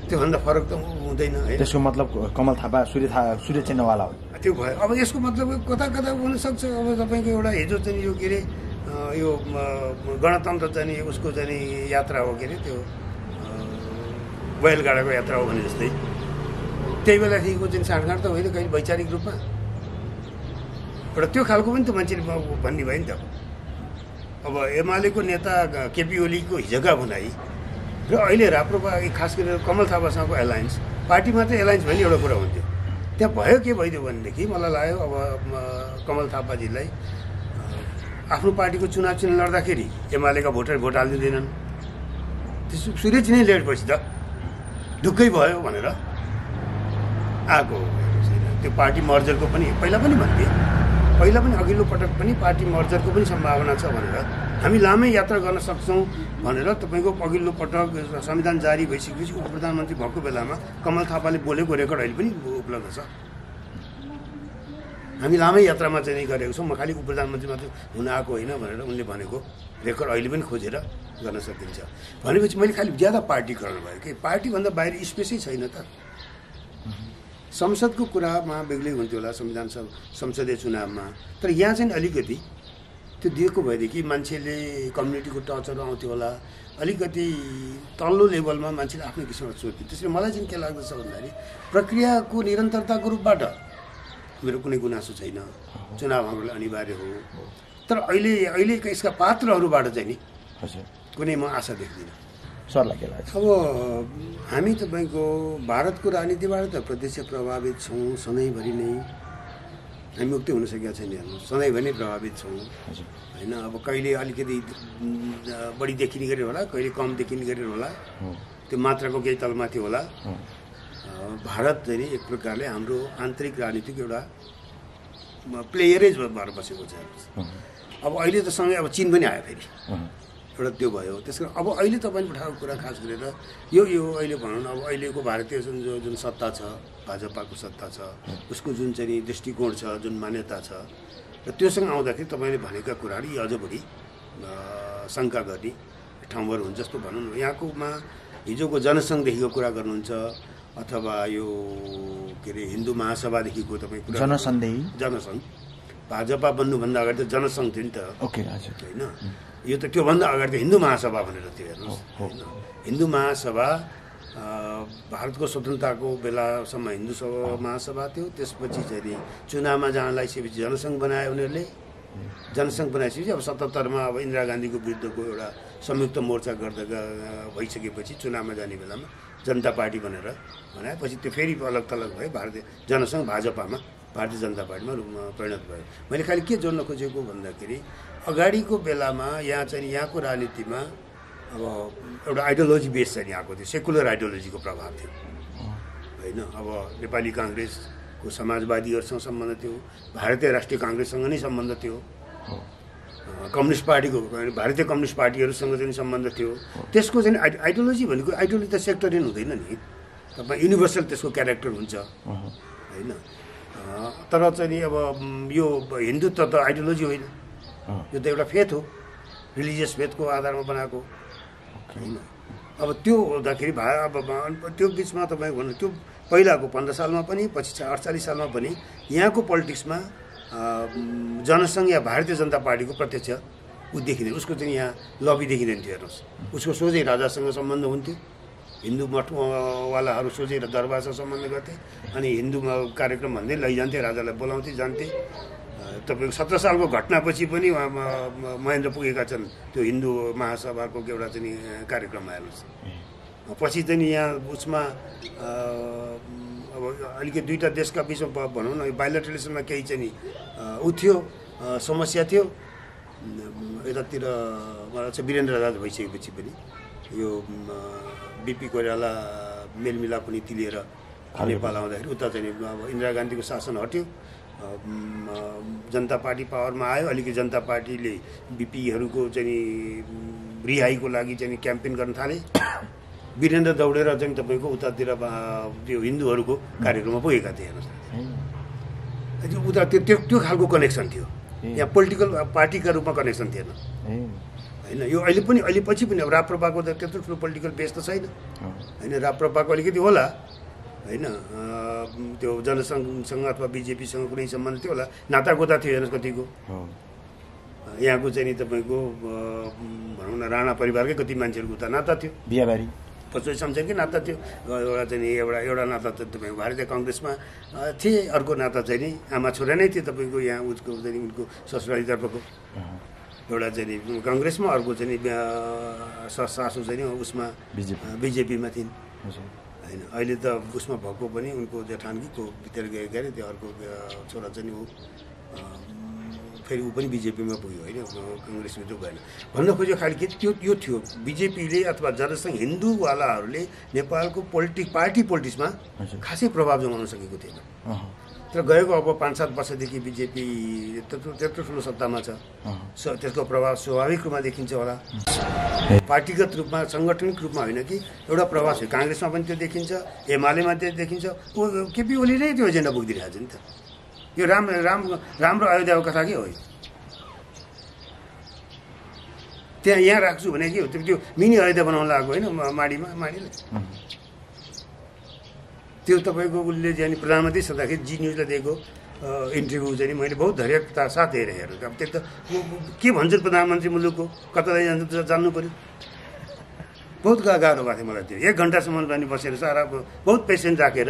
त्योभन्दा फरक त हुँदैन है त्यसको मतलब कमल थापा सूर्य चिन्हवाला हो त्यो भयो अब यसको मतलब कता कता हुनसक्छ अब तपाईँको एउटा हिजो चाहिँ यो के अरे यो गणतन्त्र चाहिँ उसको चाहिँ यात्रा हो के अरे त्यो बैलगाडाको यात्रा हो भने जस्तै त्यही बेलादेखिको चाहिँ साँठगाँठ त होइन कहिले वैचारिक रूपमा एउटा त्यो खालको पनि त मान्छेले भन्ने भयो नि त अब एमालेको नेता केपी ओलीको हिजोका भनाइ र अहिले राप्रपा खास गरेर कमल थापासँगको एलायन्स पार्टी मात्रै एलायन्स भन्ने एउटा कुरा हुन्थ्यो त्यहाँ भयो के भइदियो भनेदेखि मलाई लाग्यो अब कमल थापाजीलाई आफ्नो पार्टीको चुनाव चिन्ह लड्दाखेरि एमालेका भोटर भोट हालिदिँदैनन् त्यसो सूर्य चिन्ह ल्याएपछि त ढुक्कै भयो भनेर आएको त्यो पार्टी मर्जरको पनि पहिला पनि भन्थे पहिला पनि अघिल्लो पटक पनि पार्टी मर्जरको पनि सम्भावना छ भनेर हामी लामै यात्रा गर्न सक्छौँ भनेर तपाईँको अघिल्लो पटक संविधान जारी भइसकेपछि उप प्रधानमन्त्री भएको बेलामा कमल थापाले बोलेको रेकर्ड अहिले पनि उपलब्ध छ हामी लामै यात्रामा चाहिँ गरेको छौँ म खालि उप प्रधानमन्त्री मात्रै हुन आएको होइन भनेर उनले भनेको रेकर्ड अहिले पनि खोजेर गर्न सकिन्छ भनेपछि मैले खालि ज्यादा पार्टीकरण भयो कि पार्टीभन्दा बाहिर स्पेसै छैन त संसदको कुरामा बेग्लै हुन्थ्यो होला संसदीय चुनावमा तर यहाँ चाहिँ अलिकति त्यो दिएको भएदेखि मान्छेले कम्युनिटीको टचहरू आउँथ्यो होला अलिकति तल्लो लेभलमा मान्छेले आफ्नो किसिमबाट सोध्थ्यो त्यसले मलाई चाहिँ के लाग्दछ भन्दाखेरि प्रक्रियाको निरन्तरताको रूपबाट मेरो कुनै गुनासो छैन चुनाव हाम्रो अनिवार्य हो तर अहिले यसका पात्रहरूबाट चाहिँ नि कुनै म आशा देख्दिनँ सरलाई के लाग्छ अब हामी तपाईँको भारतको राजनीतिबाट त प्रत्यक्ष प्रभावित छौँ सधैँभरि नै हामी मुक्ति हुन सकेका छैन हेर्नु सधैँभरि नै प्रभावित छौँ होइन अब कहिले अलिकति बढी देखिने गरेर होला कहिले कम देखिने गरेर होला त्यो मात्राको केही तलमाथि होला भारत चाहिँ एक प्रकारले हाम्रो आन्तरिक राजनीतिको एउटा प्लेयरै भएर बसेको छ अब अहिले त सँगै अब चीन पनि आयो फेरि एउटा त्यो भयो त्यस कारण अब अहिले तपाईँले उठाएको कुरा खास गरेर यो अहिले भनौँ न अब अहिलेको भारतीय जुन सत्ता छ भाजपाको सत्ता छ उसको जुन चाहिँ दृष्टिकोण छ जुन मान्यता छ र त्योसँग आउँदाखेरि तपाईँले भनेका कुराहरू यी अझ बढी शङ्का गर्ने ठाउँहरू हुन्छ जस्तो भनौँ न यहाँकोमा हिजोको जनसङ्घदेखिको कुरा गर्नुहुन्छ अथवा यो के अरे हिन्दू महासभादेखिको तपाईँ कुरा जनसङ्घ भाजपा बन्नुभन्दा अगाडि त जनसङ्घ थियो नि त ओके हजुर होइन यो त त्योभन्दा अगाडि त हिन्दू महासभा भनेर थियो हेर्नुहोस् होइन हिन्दू महासभा भारतको स्वतन्त्रताको बेलासम्म हिन्दू महासभा थियो त्यसपछि चाहिँ चुनावमा जान लागिसकेपछि जनसङ्घ बनायो उनीहरूले जनसङ्घ बनाइसकेपछि अब 77मा अब इन्दिरा गान्धीको विरुद्धको एउटा संयुक्त मोर्चा गर्दा भइसकेपछि चुनावमा जाने बेलामा जनता पार्टी भनेर बनाएपछि त्यो फेरि अलग तलग भयो भारतीय जनसङ्घ भाजपामा भारतीय जनता पार्टीमा परिणत भयो मैले खालि के जोड्न खोजेको भन्दाखेरि अगाडिको बेलामा यहाँ चाहिँ यहाँको राजनीतिमा अब एउटा आइडियोलोजी बेस चाहिँ यहाँको थियो सेकुलर आइडियोलोजीको प्रभाव थियो होइन अब नेपाली काङ्ग्रेसको समाजवादीहरूसँग सम्बन्ध थियो भारतीय राष्ट्रिय काङ्ग्रेससँग नै सम्बन्ध थियो कम्युनिस्ट पार्टीको भारतीय कम्युनिस्ट पार्टीहरूसँग चाहिँ सम्बन्ध थियो त्यसको चाहिँ आइडियोलोजी भनेको आइडियोलोजी त सेक्टरियन हुँदैन नि तपाईँ युनिभर्सल त्यसको क्यारेक्टर हुन्छ होइन तर चाहिँ अब यो हिन्दुत्व त आइडियोलोजी होइन यो त एउटा फेथ हो रिलिजियस फेथको आधारमा बनाएको होइन अब त्यो हुँदाखेरि अब त्यो बिचमा तपाईँ भन्नु त्यो पहिलाको 15 सालमा पनि पछि 48 सालमा पनि यहाँको पोलिटिक्समा जनसङ्घ या भारतीय जनता पार्टीको प्रत्यक्ष ऊ देखिँदैन उसको चाहिँ यहाँ लबी देखिँदैन थियो हेर्नुहोस् उसको सोझै राजासँग सम्बन्ध हुन्थ्यो हिन्दू मठवालाहरू सोझै दरबारसँग सम्बन्ध गर्थे अनि हिन्दूमा कार्यक्रम भन्दै लैजान्थे राजालाई बोलाउँथे जान्थे तपाईँको 17 सालको घटनापछि पनि महेन्द्र पुगेका छन् त्यो हिन्दू महासभाको एउटा चाहिँ कार्यक्रममा हेर्नुहोस् पछि चाहिँ यहाँ उसमा अब अलिकति दुईवटा देशका बिचमा भनौँ न बाइलेटरलिजममा केही चाहिँ ऊ थियो समस्या थियो यतातिर मलाई चाहिँ वीरेन्द्र राज भइसकेपछि पनि यो बिपी कोइराला मेलमिलाप पनि तिलेर नेपाल आउँदाखेरि उता चाहिँ अब इन्दिरा गान्धीको शासन हट्यो जनता पार्टी पावरमा आयो अलिकति जनता पार्टीले बिपीहरूको चाहिँ रिहाईको लागि चाहिँ क्याम्पेन गर्न थाले। वीरेन्द्र दौडेर चाहिँ तपाईँको उतातिर त्यो हिन्दूहरूको कार्यक्रममा पुगेका थिए हेर्नुहोस्। उता त्यो खालको कनेक्सन थियो। यहाँ पोलिटिकल पार्टीका रूपमा कनेक्सन थिएन होइन। यो अहिले पछि पनि अब राप्रपाको त त्यत्रो ठुलो पोलिटिकल बेस त छैन होइन। राप्रपाको अलिकति होला होइन, त्यो जनसङ्घसँग अथवा बिजेपीसँग कुनै सम्बन्ध थियो होला, नातागोता थियो हेर्नुहोस् कतिको। यहाँको चाहिँ नि तपाईँको भनौँ न राणा परिवारकै कति मान्छेहरूको उता नाता थियो, बिहाबारी पछुवा शमशेरकै नाता थियो। एउटा चाहिँ एउटा नाता त तपाईँको भारतीय कङ्ग्रेसमा थिए, अर्को नाता चाहिँ नि आमा छोरा नै थियो तपाईँको यहाँ उसको चाहिँ उनको ससुरालीतर्फको। एउटा चाहिँ नि कङ्ग्रेसमा, अर्को चाहिँ नि सासु चाहिँ नि उसमा बिजेपीमा थिइन् होइन। अहिले त उसमा भएको पनि उनको जेठानकीको भित्र गए गरे, त्यो अर्को छोरा चाहिँ नि ऊ फेरि ऊ पनि बिजेपीमा पुग्यो होइन, कङ्ग्रेसमा त्यो भएन। भन्न खोजेको खालि के त्यो यो थियो, बिजेपीले अथवा जनसङ्घ हिन्दूवालाहरूले नेपालको पार्टी पोलिटिक्समा खासै प्रभाव जमाउन सकेको थिएन। तर गएको अब 5-7 वर्षदेखि बिजेपी त्यत्रो ठुलो सत्तामा छ, त्यसको प्रभाव स्वाभाविक रूपमा देखिन्छ होला। पार्टीगत रूपमा सङ्गठनिक रूपमा होइन कि एउटा प्रभाव छ। काङ्ग्रेसमा पनि त्यो देखिन्छ, एमालेमा त्यो देखिन्छ। केपी ओली नै त्यो एजेन्डा बोकिदिरहेको छ नि त। यो राम्रो अयोध्याको कथा के हो? त्यहाँ यहाँ राख्छु भने के हो, त्यो मिनी अयोध्या बनाउन लागेको होइन माडीले। त्यो तपाईँको उसले चाहिँ प्रधानमन्त्री छँदाखेरि जी न्युजलाई दिएको इन्टरभ्यू चाहिँ मैले बहुत धैर्यता साथ हेरेँ। अब त्यो त के भन्छन् प्रधानमन्त्री मुलुकको, कतालाई जान्छ जान्नु पऱ्यो। बहुत गाह्रो भएको थियो मलाई त्यो। 1 घन्टासम्म पनि बसेर सारा बहुत पेसेन्ट राखेर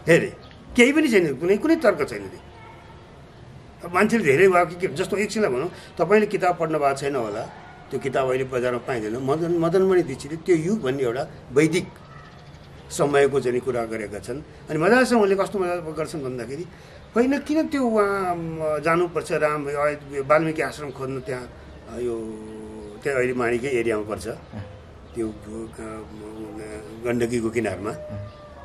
हेरेँ, केही पनि छैन, कुनै तर्क छैन। अब मान्छेले धेरै भयो कि जस्तो एकछिनलाई भनौँ, तपाईँले किताब पढ्नु भएको छैन होला, त्यो किताब अहिले बजारमा पाइँदैन। मदनमणि दीक्षितले त्यो युग भन्ने एउटा वैदिक समयको चाहिँ कुरा गरेका छन्। अनि मजासँग उनले कस्तो मजा गर्छन् भन्दाखेरि, होइन किन त्यो उहाँ जानुपर्छ, वाल्मिकी आश्रम खोज्नु त्यहाँ अहिले माडीकै एरियामा पर्छ, त्यो गण्डकीको किनारमा,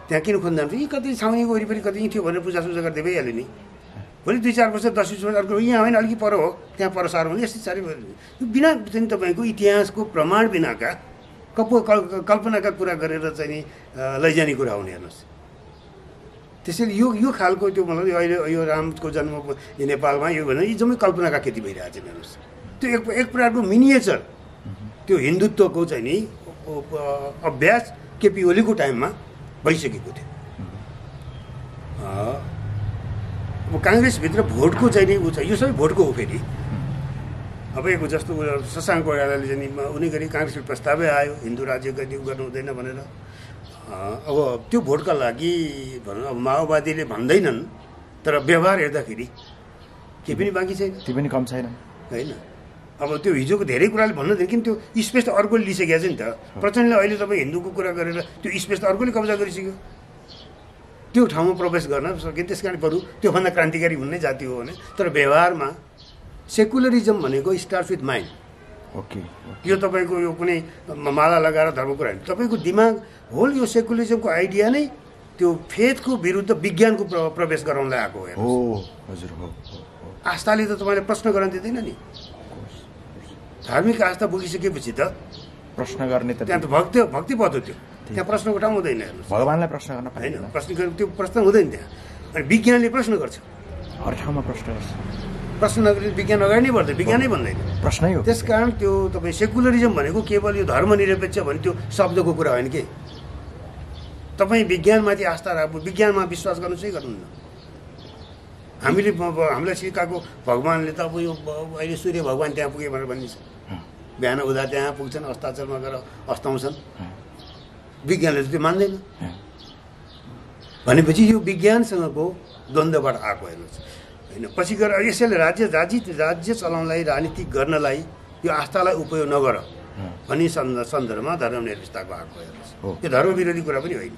त्यहाँ किन खोज्नु जान्छ? यी कति छाउनीको वरिपरि कति थियो भनेर पूजासुजा गर्दै भइहाल्यो नि। भोलि 2-4 वर्ष 10-20 वर्ष अर्को यहाँ होइन, अलिकति पर हो, त्यहाँ पर साह्रो भने यस्तै साह्रै बिना चाहिँ तपाईँको इतिहासको प्रमाण बिनाका कल्पनाका कुरा गरेर चाहिँ नि लैजाने कुरा हुने हेर्नुहोस्। त्यसैले यो खालको त्यो मतलब अहिले यो रामको जन्म नेपालमा यो भने यी जम्मै कल्पनाका खेती भइरहेको छ हेर्नुहोस्। त्यो एक प्रकारको मिनिएचर त्यो हिन्दुत्वको चाहिँ नि अभ्यास केपी ओलीको टाइममा भइसकेको थियो। अब काङ्ग्रेसभित्र भोटको चाहिँ नि ऊ छ, यो सबै भोटको हो। फेरि अब एक जस्तो शशाङ्क कोइरालाले चाहिँ उनी गरी काङ्ग्रेसको प्रस्तावै आयो हिन्दू राज्य गर्नु हुँदैन भनेर। अब त्यो भोटका लागि भनौँ अब माओवादीले भन्दैनन्, तर व्यवहार हेर्दाखेरि केही पनि बाँकी छैन, त्यो पनि कम छैन होइन। अब त्यो हिजोको धेरै कुराले भन्नु थियो, किन त्यो स्पेस त अर्कोले लिइसकेको छ नि त। प्रचण्डले अहिले तपाईँ हिन्दूको कुरा गरेर त्यो स्पेस त अर्कोले कब्जा गरिसक्यो, त्यो ठाउँमा प्रवेश गर्न सके। त्यस कारण बरु त्योभन्दा क्रान्तिकारी हुने जाति हो भने, तर व्यवहारमा सेकुलरिजम भनेको स्टार्ट्स विथ माइन्ड। ओके, यो तपाईँको यो कुनै माला लगाएर धर्मको कुरा होइन, तपाईँको दिमाग होल यो सेकुलरिजमको आइडिया नै त्यो फेथको विरुद्ध विज्ञानको प्रवेश गराउनलाई आएको हो। हजुर हो। आस्थाले त तपाईँले प्रश्न गर्न दिँदैन नि। धार्मिक आस्था बोकिसकेपछि त प्रश्न गर्ने त त्यहाँ त भक्ति पद हो, त्यो त्यहाँ प्रश्नको ठाउँ हुँदैन हेर्नुहोस्। भगवान्लाई प्रश्न गर्न होइन, त्यो प्रश्न हुँदैन त्यहाँ। अनि विज्ञानले प्रश्न गर्छ, हर ठाउँमा प्रश्न गर्छ। प्रश्न नगरी विज्ञान अगाडि नै बढ्दैन, विज्ञानै भन्दैन, प्रश्नै हो। त्यस कारण त्यो तपाईँ सेकुलरिजम भनेको केवल यो धर्मनिरपेक्ष भने त्यो शब्दको कुरा होइन कि। तपाईँ विज्ञानमाथि आस्था राख्नु, विज्ञानमा विश्वास गर्नु चाहिँ गर्नुहुन्न। हामीलाई सिकाएको भगवान्ले त अब यो अहिले सूर्य भगवान् त्यहाँ पुगे भनेर भनिन्छ, बिहान उदा त्यहाँ पुग्छन्, अस्ताचलमा गएर अस्ताउँछन्। विज्ञानले त्यो मान्दैन भनेपछि यो विज्ञानसँगको द्वन्द्वबाट आएको हेर्नुहोस् होइन। पछि गएर यसैले राज्य चलाउनलाई, राजनीति गर्नलाई यो आस्थालाई उपयोग नगर भन्ने सन्दर्भमा धर्मनिरपेक्षताको आएको हेर्नुहोस्। यो धर्म विरोधी कुरा पनि होइन।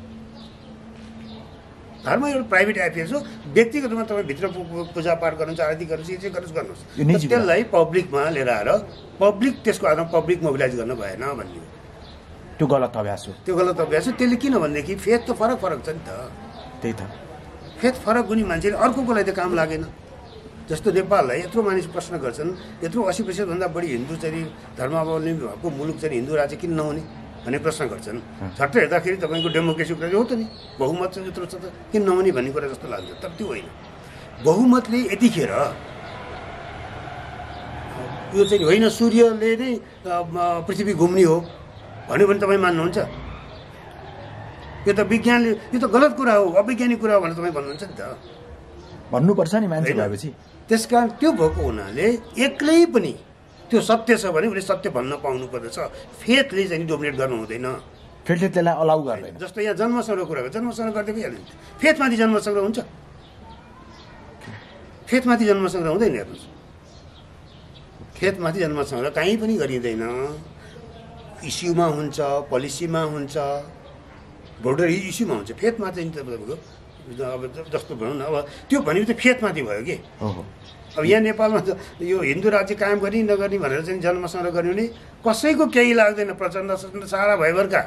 धर्म एउटा प्राइभेट एफेयर्स हो, व्यक्तिगत रूपमा तपाईँ भित्र पूजापाठ गर्नुहुन्छ, आरती गर्नुहोस्, जे गर्नुहोस्, त्यसलाई पब्लिकमा लिएर आएर पब्लिक त्यसको आधारमा पब्लिक मोबिलाइज गर्न भएन भन्ने हो। त्यो गलत अभ्यास हो, त्यो गलत अभ्यास हो। त्यसले किन भनेदेखि फेथ त फरक छ नि त। त्यही त फेथ फरक हुने मान्छेले अर्कोको लागि त काम लागेन। जस्तो नेपाललाई यत्रो मानिस प्रश्न गर्छन्, यत्रो 80% भन्दा बढी हिन्दू चाहिँ धर्मावलम्बी भएको मुलुक चाहिँ हिन्दू राज्य किन नहुने भन्ने प्रश्न गर्छन्। झट्ट हेर्दाखेरि तपाईँको डेमोक्रेसी कुरा हो त नि, बहुमत चाहिँ यत्रो छ त किन नहुने भन्ने कुरा जस्तो लाग्छ। तर त्यो होइन, बहुमतले यतिखेर यो चाहिँ होइन सूर्यले नै पृथ्वी घुम्ने हो भन्यो भने तपाईँ मान्नुहुन्छ? यो त विज्ञानले, यो त गलत कुरा हो, अवैज्ञानिक कुरा हो भनेर तपाईँ भन्नुहुन्छ नि त। भन्नुपर्छ नि मान्छे भएपछि। त्यस कारण त्यो भएको हुनाले एक्लै पनि त्यो सत्य छ भने उसले सत्य भन्न पाउनु पर्दछ। फेथले चाहिँ डोमिनेट गर्नु हुँदैन, फेथले त्यसलाई अलाउ गर्दैन। जस्तो यहाँ जन्मसँग कुरा गर्छ, जन्मसँग गर्दै भइहाल्यो। फेथमाथि जन्मसँग हुन्छ, फेथमाथि जन्मसँग हुँदैन। हेर्नुहोस्, फेथमाथि जन्मसँग कहीँ पनि गरिँदैन। इस्युमा हुन्छ, पोलिसीमा हुन्छ, भोटर इस्युमा हुन्छ, फेथमा चाहिँ तपाईँको अब जस्तो भनौँ न, अब त्यो भनेपछि त फेथमाथि भयो कि। अब यहाँ नेपालमा यो हिन्दू राज्य कायम गर्ने नगर्ने भनेर चाहिँ जन्मसँग गर्ने भने कसैको केही लाग्दैन। प्रचण्ड सारा भयभरका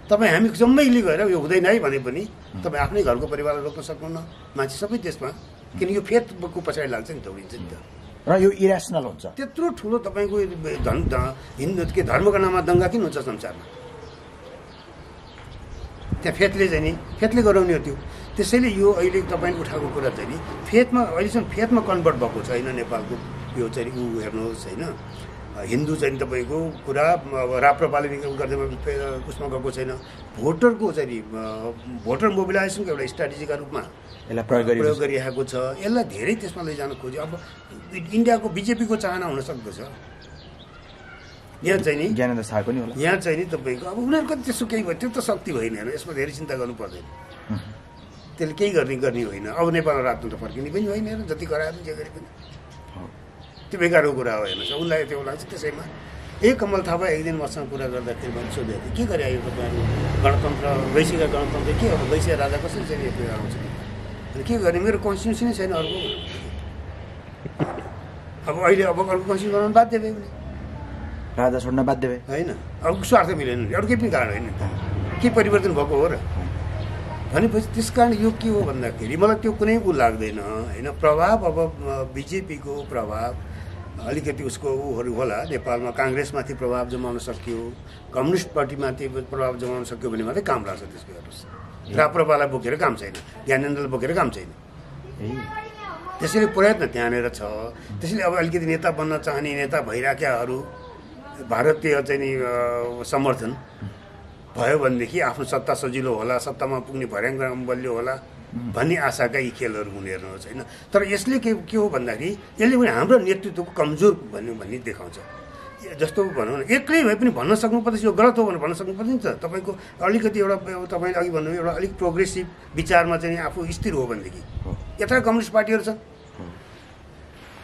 तपाईँ हामी जम्मैले गएर यो हुँदैन है भने पनि तपाईँ आफ्नै घरको परिवारलाई रोक्न सक्नुहुन्न। मान्छे सबै त्यसमा, किन यो फेथको पछाडि लाग्छ नि, दौडिन्छ नि त। र यो इरेसनल हुन्छ। त्यत्रो ठुलो तपाईँको हिन्दू के धर्मको नाममा दङ्गा किन हुन्छ संसारमा? त्यहाँ फेथले चाहिँ नि, फेथले गराउने हो त्यो। त्यसैले यो अहिले तपाईँले उठाएको कुरा चाहिँ नि फेथमा, अहिलेसम्म फेथमा कन्भर्ट भएको छैन नेपालको यो चाहिँ ऊ हेर्नुहोस् होइन। हिन्दू चाहिँ तपाईँको कुरा अब राप्रपाले गर्दैमा उसमा गएको छैन। भोटरको चाहिँ भोटर मोबिलाइजेसनको एउटा स्ट्राटेजीका रूपमा यसलाई प्रयोग गरिरहेको छ। यसलाई धेरै त्यसमा लैजान खोज्यो। अब इन्डियाको बिजेपीको चाहना हुन सक्दछ यहाँ चाहिँ नि, ज्ञानेन्द्र शाह पनि होला यहाँ चाहिँ नि तपाईँको। अब उनीहरूको त्यसो केही भयो, त्यो त शक्ति होइन, यसमा धेरै चिन्ता गर्नु पर्दैन। त्यसले केही गर्ने होइन। अब नेपालमा राख्नु त फर्किने पनि होइन, जति गराए पनि जे गरे पनि त्यो बेकारको कुरा हो। हेर्नुहोस्, उसलाई त्यो लाग्छ। त्यसैमा कमल थापा एक दिन मसँग कुरा गर्दाखेरि मैले सोधेको थिएँ, के गरे यो तपाईँहरू गणतन्त्र, वैश्विक गणतन्त्र के हो, वैश्य राजा कसरी चाहिँ यो आउँछ अनि के गर्ने? मेरो कन्स्टिट्युसन नै छैन अर्को। अब अहिले अब अर्को कन्स्टिट्युसन बनाउनु बाध्य भयो भने राजा छोड्न बाध्य भयो होइन। अब स्वार्थ मिलेन, अरू केही पनि कारण होइन नि त, के परिवर्तन भएको हो र भनेपछि। त्यस कारण यो के हो भन्दाखेरि मलाई त्यो कुनै ऊ लाग्दैन होइन। प्रभाव अब बिजेपीको प्रभाव अलिकति उसको ऊहरू होला, नेपालमा काङ्ग्रेसमाथि प्रभाव जमाउन सक्यो, कम्युनिस्ट पार्टीमाथि प्रभाव जमाउन सक्यो भने मात्रै काम लाग्छ त्यसको। हेर्नुहोस्, राप्रपालाई बोकेर काम छैन, ज्ञानेन्द्रलाई बोकेर काम छैन। त्यसैले प्रयत्न त्यहाँनिर छ। त्यसैले अब अलिकति नेता बन्न चाहने नेता भइराखेकाहरू भारतीय चाहिँ नि समर्थन भयो भनेदेखि आफ्नो सत्ता सजिलो होला, सत्तामा पुग्ने भर्याङ बलियो होला भन्ने आशाका यी खेलहरू हुने हेर्नुहोस् होइन। तर यसले के हो भन्दाखेरि यसले पनि हाम्रो नेतृत्वको कमजोर भन्ने देखाउँछ। जस्तो भनौँ न, एक्लै भए पनि भन्न सक्नुपर्छ यो गलत हो भनेर भन्न सक्नुपर्छ नि त। तपाईँको अलिकति एउटा तपाईँले अघि भन्नुभयो एउटा अलिक प्रोग्रेसिभ विचारमा चाहिँ आफू स्थिर हो भनेदेखि। यत्र कम्युनिस्ट पार्टीहरू छन्,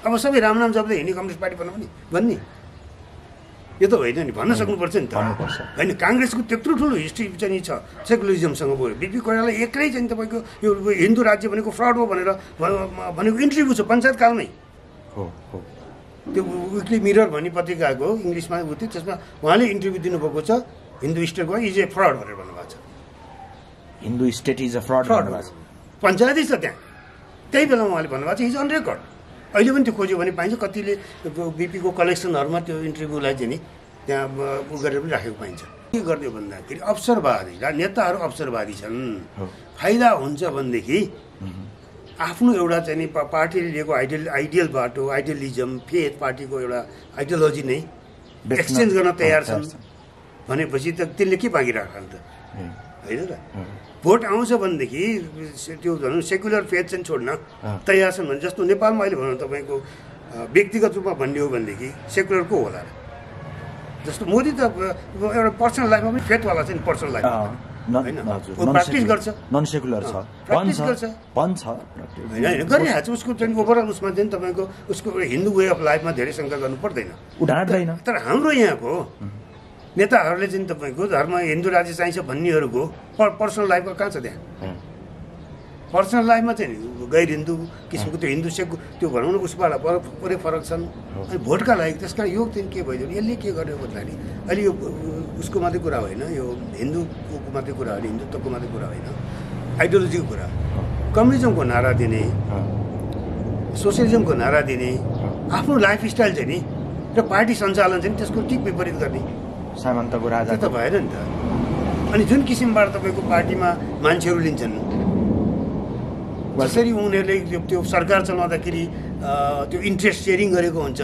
अब सबै राम नाम जप्दै हिँड्ने कम्युनिस्ट पार्टी बनाउने भन्ने यो त होइन नि, भन्न सक्नुपर्छ नि त होइन। काङ्ग्रेसको त्यत्रो ठुलो हिस्ट्री चाहिँ छ सेकुलरिजमसँग गयो। बिपी कोइराला एक्लै चाहिँ तपाईँको यो हिन्दू राज्य भनेको फ्रड हो भनेर भनेको इन्टरभ्यू छ पञ्चायतकालमै। त्यो विकली मिरर भन्ने पत्रिकाको इङ्ग्लिसमा उ थियो, त्यसमा उहाँले इन्टरभ्यू दिनुभएको छ। हिन्दू स्टेटको इज ए फ्रड भनेर भन्नुभएको छ। Hindu state is a fraud भन्नुभएको छ, पञ्चायतै छ त्यहाँ। त्यही बेलामा उहाँले भन्नुभएको छ, इज अन रेकर्ड। अहिले पनि त्यो खोज्यो भने पाइन्छ। कतिले बिपीको कलेक्सनहरूमा त्यो इन्टरभ्यूलाई चाहिँ नि त्यहाँ उ गरेर पनि राखेको पाइन्छ। के गरिदियो भन्दाखेरि अवसरवादी नेताहरू अवसरवादी छन्। फाइदा हुन्छ भनेदेखि आफ्नो एउटा चाहिँ नि पार्टीले लिएको आइडियल बाटो, आइडियलिजम, फेथ, पार्टीको एउटा आइडियोलोजी नै एक्सचेन्ज गर्न तयार छन् भनेपछि त त्यसले के बाँकी राख्छ त होइन र। भोट आउँछ भनेदेखि त्यो भनौँ सेक्युलर फेथ चाहिँ छोड्न तयार छन् भने। जस्तो नेपालमा अहिले भनौँ तपाईँको व्यक्तिगत रूपमा भन्ने हो भनेदेखि सेक्युलर को होला र? जस्तो मोदी त एउटा पर्सनल लाइफमा पनि फेथवाला छ नि, पर्सनल लाइफ होइन, प्र्याक्टिस गर्छ, नन सेक्युलर छ, प्र्याक्टिस गर्छ होइन, गरिरहेको छ। उसको चाहिँ ओभरअल उसमा चाहिँ तपाईँको उसको हिन्दू वे अफ लाइफमा धेरै शङ्का गर्नु पर्दैन, उठाड्दैन। तर हाम्रो यहाँको नेताहरूले चाहिँ तपाईँको धर्म हिन्दू राज्य चाहिन्छ भन्नेहरूको पर्सनल लाइफमा कहाँ छ? त्यहाँ पर्सनल लाइफमा चाहिँ गैर हिन्दू किसिमको त्यो हिन्दू सेक त्यो भनौँ न उसबाट पुरै फरक छन्। अनि भोटका लागि त्यस कारण यो चाहिँ के भइदियो यसले के गर्यो भन्दाखेरि अहिले यो उसको मात्रै कुरा होइन, यो हिन्दूको मात्रै कुरा होइन, हिन्दुत्वको मात्रै कुरा होइन, आइडियोलोजीको कुरा। कम्युनिजमको नारा दिने सोसियलिजमको नारा दिने आफ्नो लाइफस्टाइल चाहिँ नि र पार्टी सञ्चालन चाहिँ त्यसको ठिक विपरीत गर्ने सामन्तको राजा त्यो त भएन नि त। अनि जुन किसिमबाट तपाईँको पार्टीमा मान्छेहरू लिन्छन् जसरी उनीहरूले त्यो सरकार चलाउँदाखेरि त्यो इन्ट्रेस्ट सेयरिङ गरेको हुन्छ,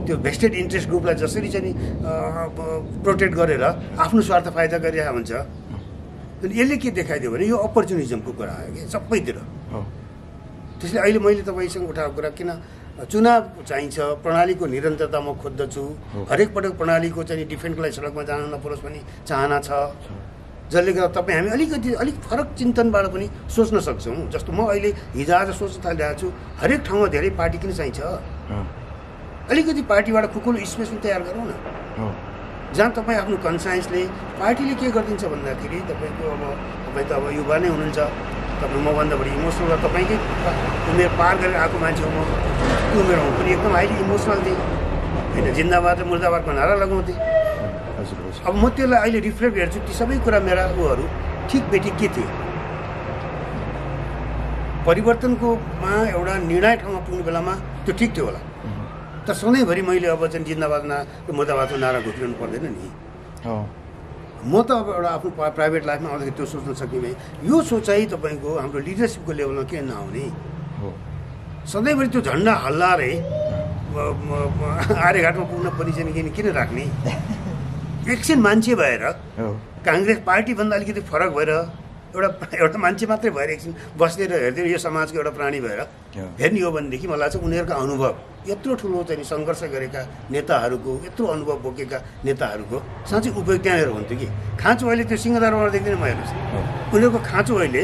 त्यो भेस्टेड इन्ट्रेस्ट ग्रुपलाई जसरी चाहिँ नि प्रोटेक्ट गरेर आफ्नो स्वार्थ फाइदा गरिरहेको हुन्छ। अनि यसले के देखाइदियो भने यो अपर्च्युनिजमको कुरा आयो कि सबैतिर। त्यसले अहिले मैले तपाईँसँग उठाएको कुरा किन चुनाव चाहिन्छ, प्रणालीको निरन्तरता म खोज्दछु, हरेक पटक प्रणालीको चाहिँ डिफेन्डको लागि सडकमा जान नपरोस् भन्ने चाहना छ, जसले गर्दा तपाईँ हामी अलिक फरक चिन्तनबाट पनि सोच्न सक्छौँ। जस्तो म अहिले हिजो आज सोच्न थालिरहेको छु, हरेक ठाउँमा धेरै पार्टी किन चाहिन्छ, अलिकति पार्टीबाट खुकुलो स्पेस पनि तयार गरौँ न, जहाँ तपाईँ आफ्नो कन्साइन्सले पार्टीले के गरिदिन्छ भन्दाखेरि तपाईँको अब तपाईँ त अब युवा नै हुनुहुन्छ, तपाईँ मभन्दा बढी इमोसनल र तपाईँकै उमेर पार गरेर आएको मान्छे हो म, त्यो उमेरमा पनि एकदम हाइली इमोसनल थिएँ होइन, जिन्दाबाद र मुर्दाबादको नारा लगाउँथेँ। अब म त्यसलाई अहिले रिफ्लेक्ट हेर्छु, ती सबै कुरा मेरा उहरू ठिक बेठिक के थिए, परिवर्तनकोमा एउटा निर्णय ठाउँमा पुग्ने बेलामा त्यो ठिक थियो होला, तर सधैँभरि मैले अब चाहिँ जिन्दाबाद मुर्दाबादको नारा घोकिरहनु पर्दैन नि। म त अब एउटा आफ्नो प्राइभेट लाइफमा आउँदाखेरि त्यो सोच्न सकिने, यो सोचाइ तपाईँको हाम्रो लिडरसिपको लेभलमा किन नआउने, सधैँभरि त्यो झन्डा हल्लाएरै आर्यघाटमा पुग्न पनि चाहिँ किन राख्ने, एकछिन मान्छे भएर काङ्ग्रेस पार्टीभन्दा अलिकति फरक भएर एउटा मान्छे मात्रै भएर एकछिन बसेर हेरिदिनु, यो समाजको एउटा प्राणी भएर हेर्ने हो भनेदेखि मलाई चाहिँ उनीहरूको अनुभव यत्रो ठुलो चाहिँ सङ्घर्ष गरेका नेताहरूको, यत्रो अनुभव बोकेका नेताहरूको साँच्चै उपयोग त्यहाँनिर हुन्थ्यो कि। खाँचो अहिले त्यो सिंहदरबारमा देख्दैन म, हेर्नुहोस् उनीहरूको खाँचो अहिले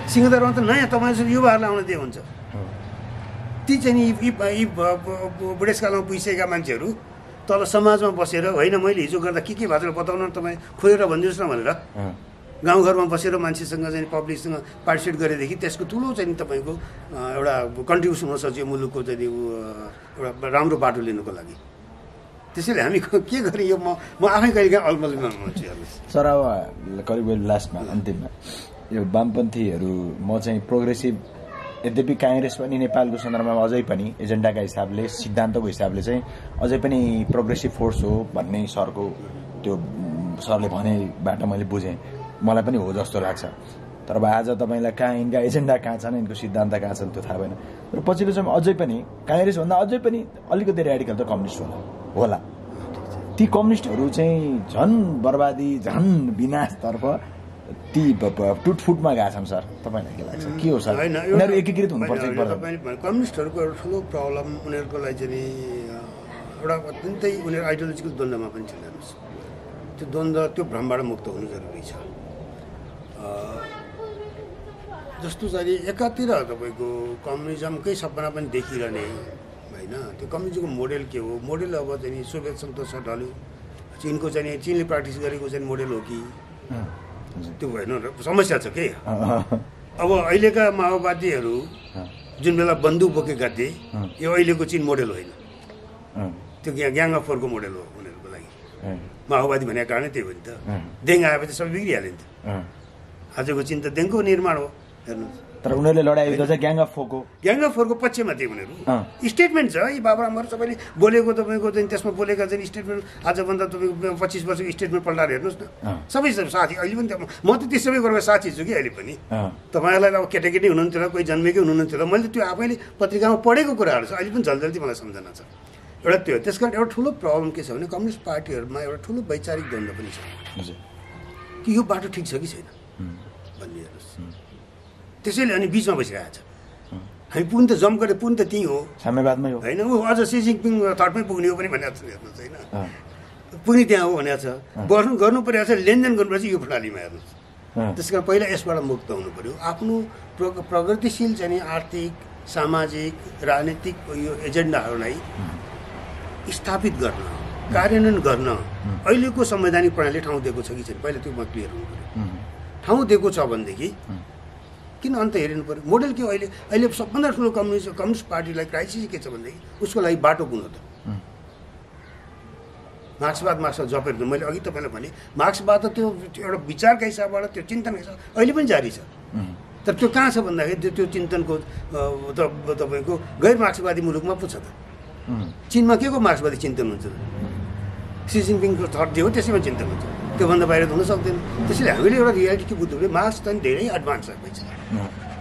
सिंहदरबारमा त नयाँ तपाईँ युवाहरूलाई आउन दिए हुन्छ, ती चाहिँ यी बुढेसकालमा पुगिसकेका मान्छेहरू तल समाजमा बसेर होइन मैले हिजो गर्दा के भएको बताउनु तपाईँ खोलेर भनिदिनुहोस् न भनेर गाउँघरमा बसेर मान्छेसँग चाहिँ पब्लिकसँग पार्टिसिपेट गरेदेखि त्यसको ठुलो चाहिँ तपाईँको एउटा कन्ट्रिब्युसन हुनसक्छ यो मुलुकको चाहिँ एउटा राम्रो बाटो लिनुको लागि। त्यसैले हामी के गरेँ यो म आफै कहिलेकाहीँ अलमलमा हुन्छु। सर अब करिब लास्टमा अन्तिममा यो वामपन्थीहरू म चाहिँ प्रोग्रेसिभ, यद्यपि काङ्ग्रेस पनि नेपालको सन्दर्भमा अझै पनि एजेन्डाका हिसाबले सिद्धान्तको हिसाबले चाहिँ अझै पनि प्रोग्रेसिभ फोर्स हो भन्ने सरको त्यो सरले भनेबाट मैले बुझेँ, मलाई पनि हो जस्तो लाग्छ। तर अब आज तपाईँलाई कहाँ यिनका एजेन्डा कहाँ छन्, यिनको सिद्धान्त कहाँ छन् त्यो थाहा भएन। तर पछिल्लो समय अझै पनि काङ्ग्रेसभन्दा अझै पनि अलिकति रेडिकल त कम्युनिस्ट होला। ती कम्युनिस्टहरू चाहिँ झन् बर्बादी, झन् विनाशतर्फ ती टुटफुटमा गएका छन् सर, तपाईँलाई के लाग्छ, के हो सर, उनीहरू एकीकृत हुनुपर्छ? कम्युनिस्टहरूको एउटा ठुलो प्रब्लम उनीहरूको लागि चाहिँ एउटा अत्यन्तै उनीहरू आइडियोलोजिकल द्वन्द्वमा पनि छन्। हेर्नुहोस् त्यो द्वन्द्व, त्यो भ्रमबाट मुक्त हुनु जरुरी छ। जस्तो चाहिँ एकातिर तपाईँको कम्युनिजमकै सपना पनि देखिरहने होइन, त्यो कम्युनिजमको मोडेल के हो, मोडेल अब चाहिँ सोभियत सङ्घ त ढल्यो, चिनको चाहिँ चिनले प्र्याक्टिस गरेको चाहिँ मोडेल हो कि त्यो होइन, समस्या छ के। अब अहिलेका माओवादीहरू जुन बेला बन्दुक बोकेका थिए यो अहिलेको चिन मोडेल होइन, त्यो ग्याङ अफ फोरको मोडेल हो उनीहरूको लागि। माओवादी भनेको कारणै त्यही हो नि त, देङ आएपछि सबै बिग्रिहाल्यो नि त। आजको चिन त देङको निर्माण हो हेर्नुहोस्। तर उनीहरूले लडाइँ चाहिँ ग्याङ अफ फोरको पक्षमा थिए उनीहरू। स्टेटमेन्ट छ यी बाबुरामहरू सबैले बोलेको, तपाईँको चाहिँ त्यसमा बोलेका चाहिँ स्टेटमेन्ट आजभन्दा तपाईँको 25 वर्षको स्टेटमेन्ट पल्टाएर हेर्नुहोस् न। सबै साथी अहिले पनि म त त्यो सबै गरेर साथी छु कि अहिले पनि। तपाईँहरूलाई अब केटाकेटी हुनुहुन्थ्यो र कोही जन्मेकै हुनुहुन्थ्यो र मैले त्यो आफैले पत्रिकामा पढेको कुराहरू छ, अहिले पनि जल्दी मलाई सम्झना छ। एउटा त्यो त्यस कारण एउटा ठुलो प्रब्लम के छ भने कम्युनिस्ट पार्टीहरूमा एउटा ठुलो वैचारिक द्वन्द्व पनि छ कि यो बाटो ठिक छ कि छैन भन्ने। हेर्नुहोस् त्यसैले अनि बिचमा बसिरहेको छ। हामी पुग्नु त जम्प गरेर पुग्नु त त्यहीँ हो, साम्यवादमै हो होइन, ऊ अझ सी जिनपिङ थर्डमै पुग्ने हो पनि भनेको छ। हेर्नुहोस् होइन, पुग्ने त्यहाँ हो भनेको छ, गर्नु परेको छ, लेनदेन गर्नुपर्छ यो प्रणालीमा। हेर्नुहोस् त्यस कारण पहिला यसबाट मुक्त हुनु पऱ्यो, आफ्नो प्रगतिशील चाहिँ आर्थिक सामाजिक राजनीतिक यो एजेन्डाहरूलाई स्थापित गर्न, कार्यान्वयन गर्न अहिलेको संवैधानिक प्रणालीले ठाउँ दिएको छ कि छैन, पहिला त्यो म क्लियर हुनु पऱ्यो। ठाउँ दिएको छ भनेदेखि किन अन्त हेरिनु पऱ्यो। मोडल के हो अहिले सबभन्दा ठुलो कम्युनिस्ट पार्टीलाई क्राइसिस के छ भनेदेखि उसको लागि बाटो कुन हो त? मार्क्सवाद जपेर मैले अघि तपाईँलाई भने मार्क्सवाद त त्यो एउटा विचारका हिसाबबाट त्यो चिन्तनका हिसाब अहिले पनि जारी छ। तर त्यो कहाँ छ भन्दाखेरि त्यो चिन्तनको तपाईँको गैर मार्क्सवादी मुलुकमा पो छ त। चीनमा के को मार्क्सवादी चिन्तन हुन्छ त? सी जिनपिङको थट जे हो त्यसैमा चिन्तन हुन्छ, त्योभन्दा बाहिर त हुन सक्दैन। त्यसैले हामीले एउटा रियालिटी के बुझ्नु, मार्क्स चाहिँ धेरै एडभान्स भएछ,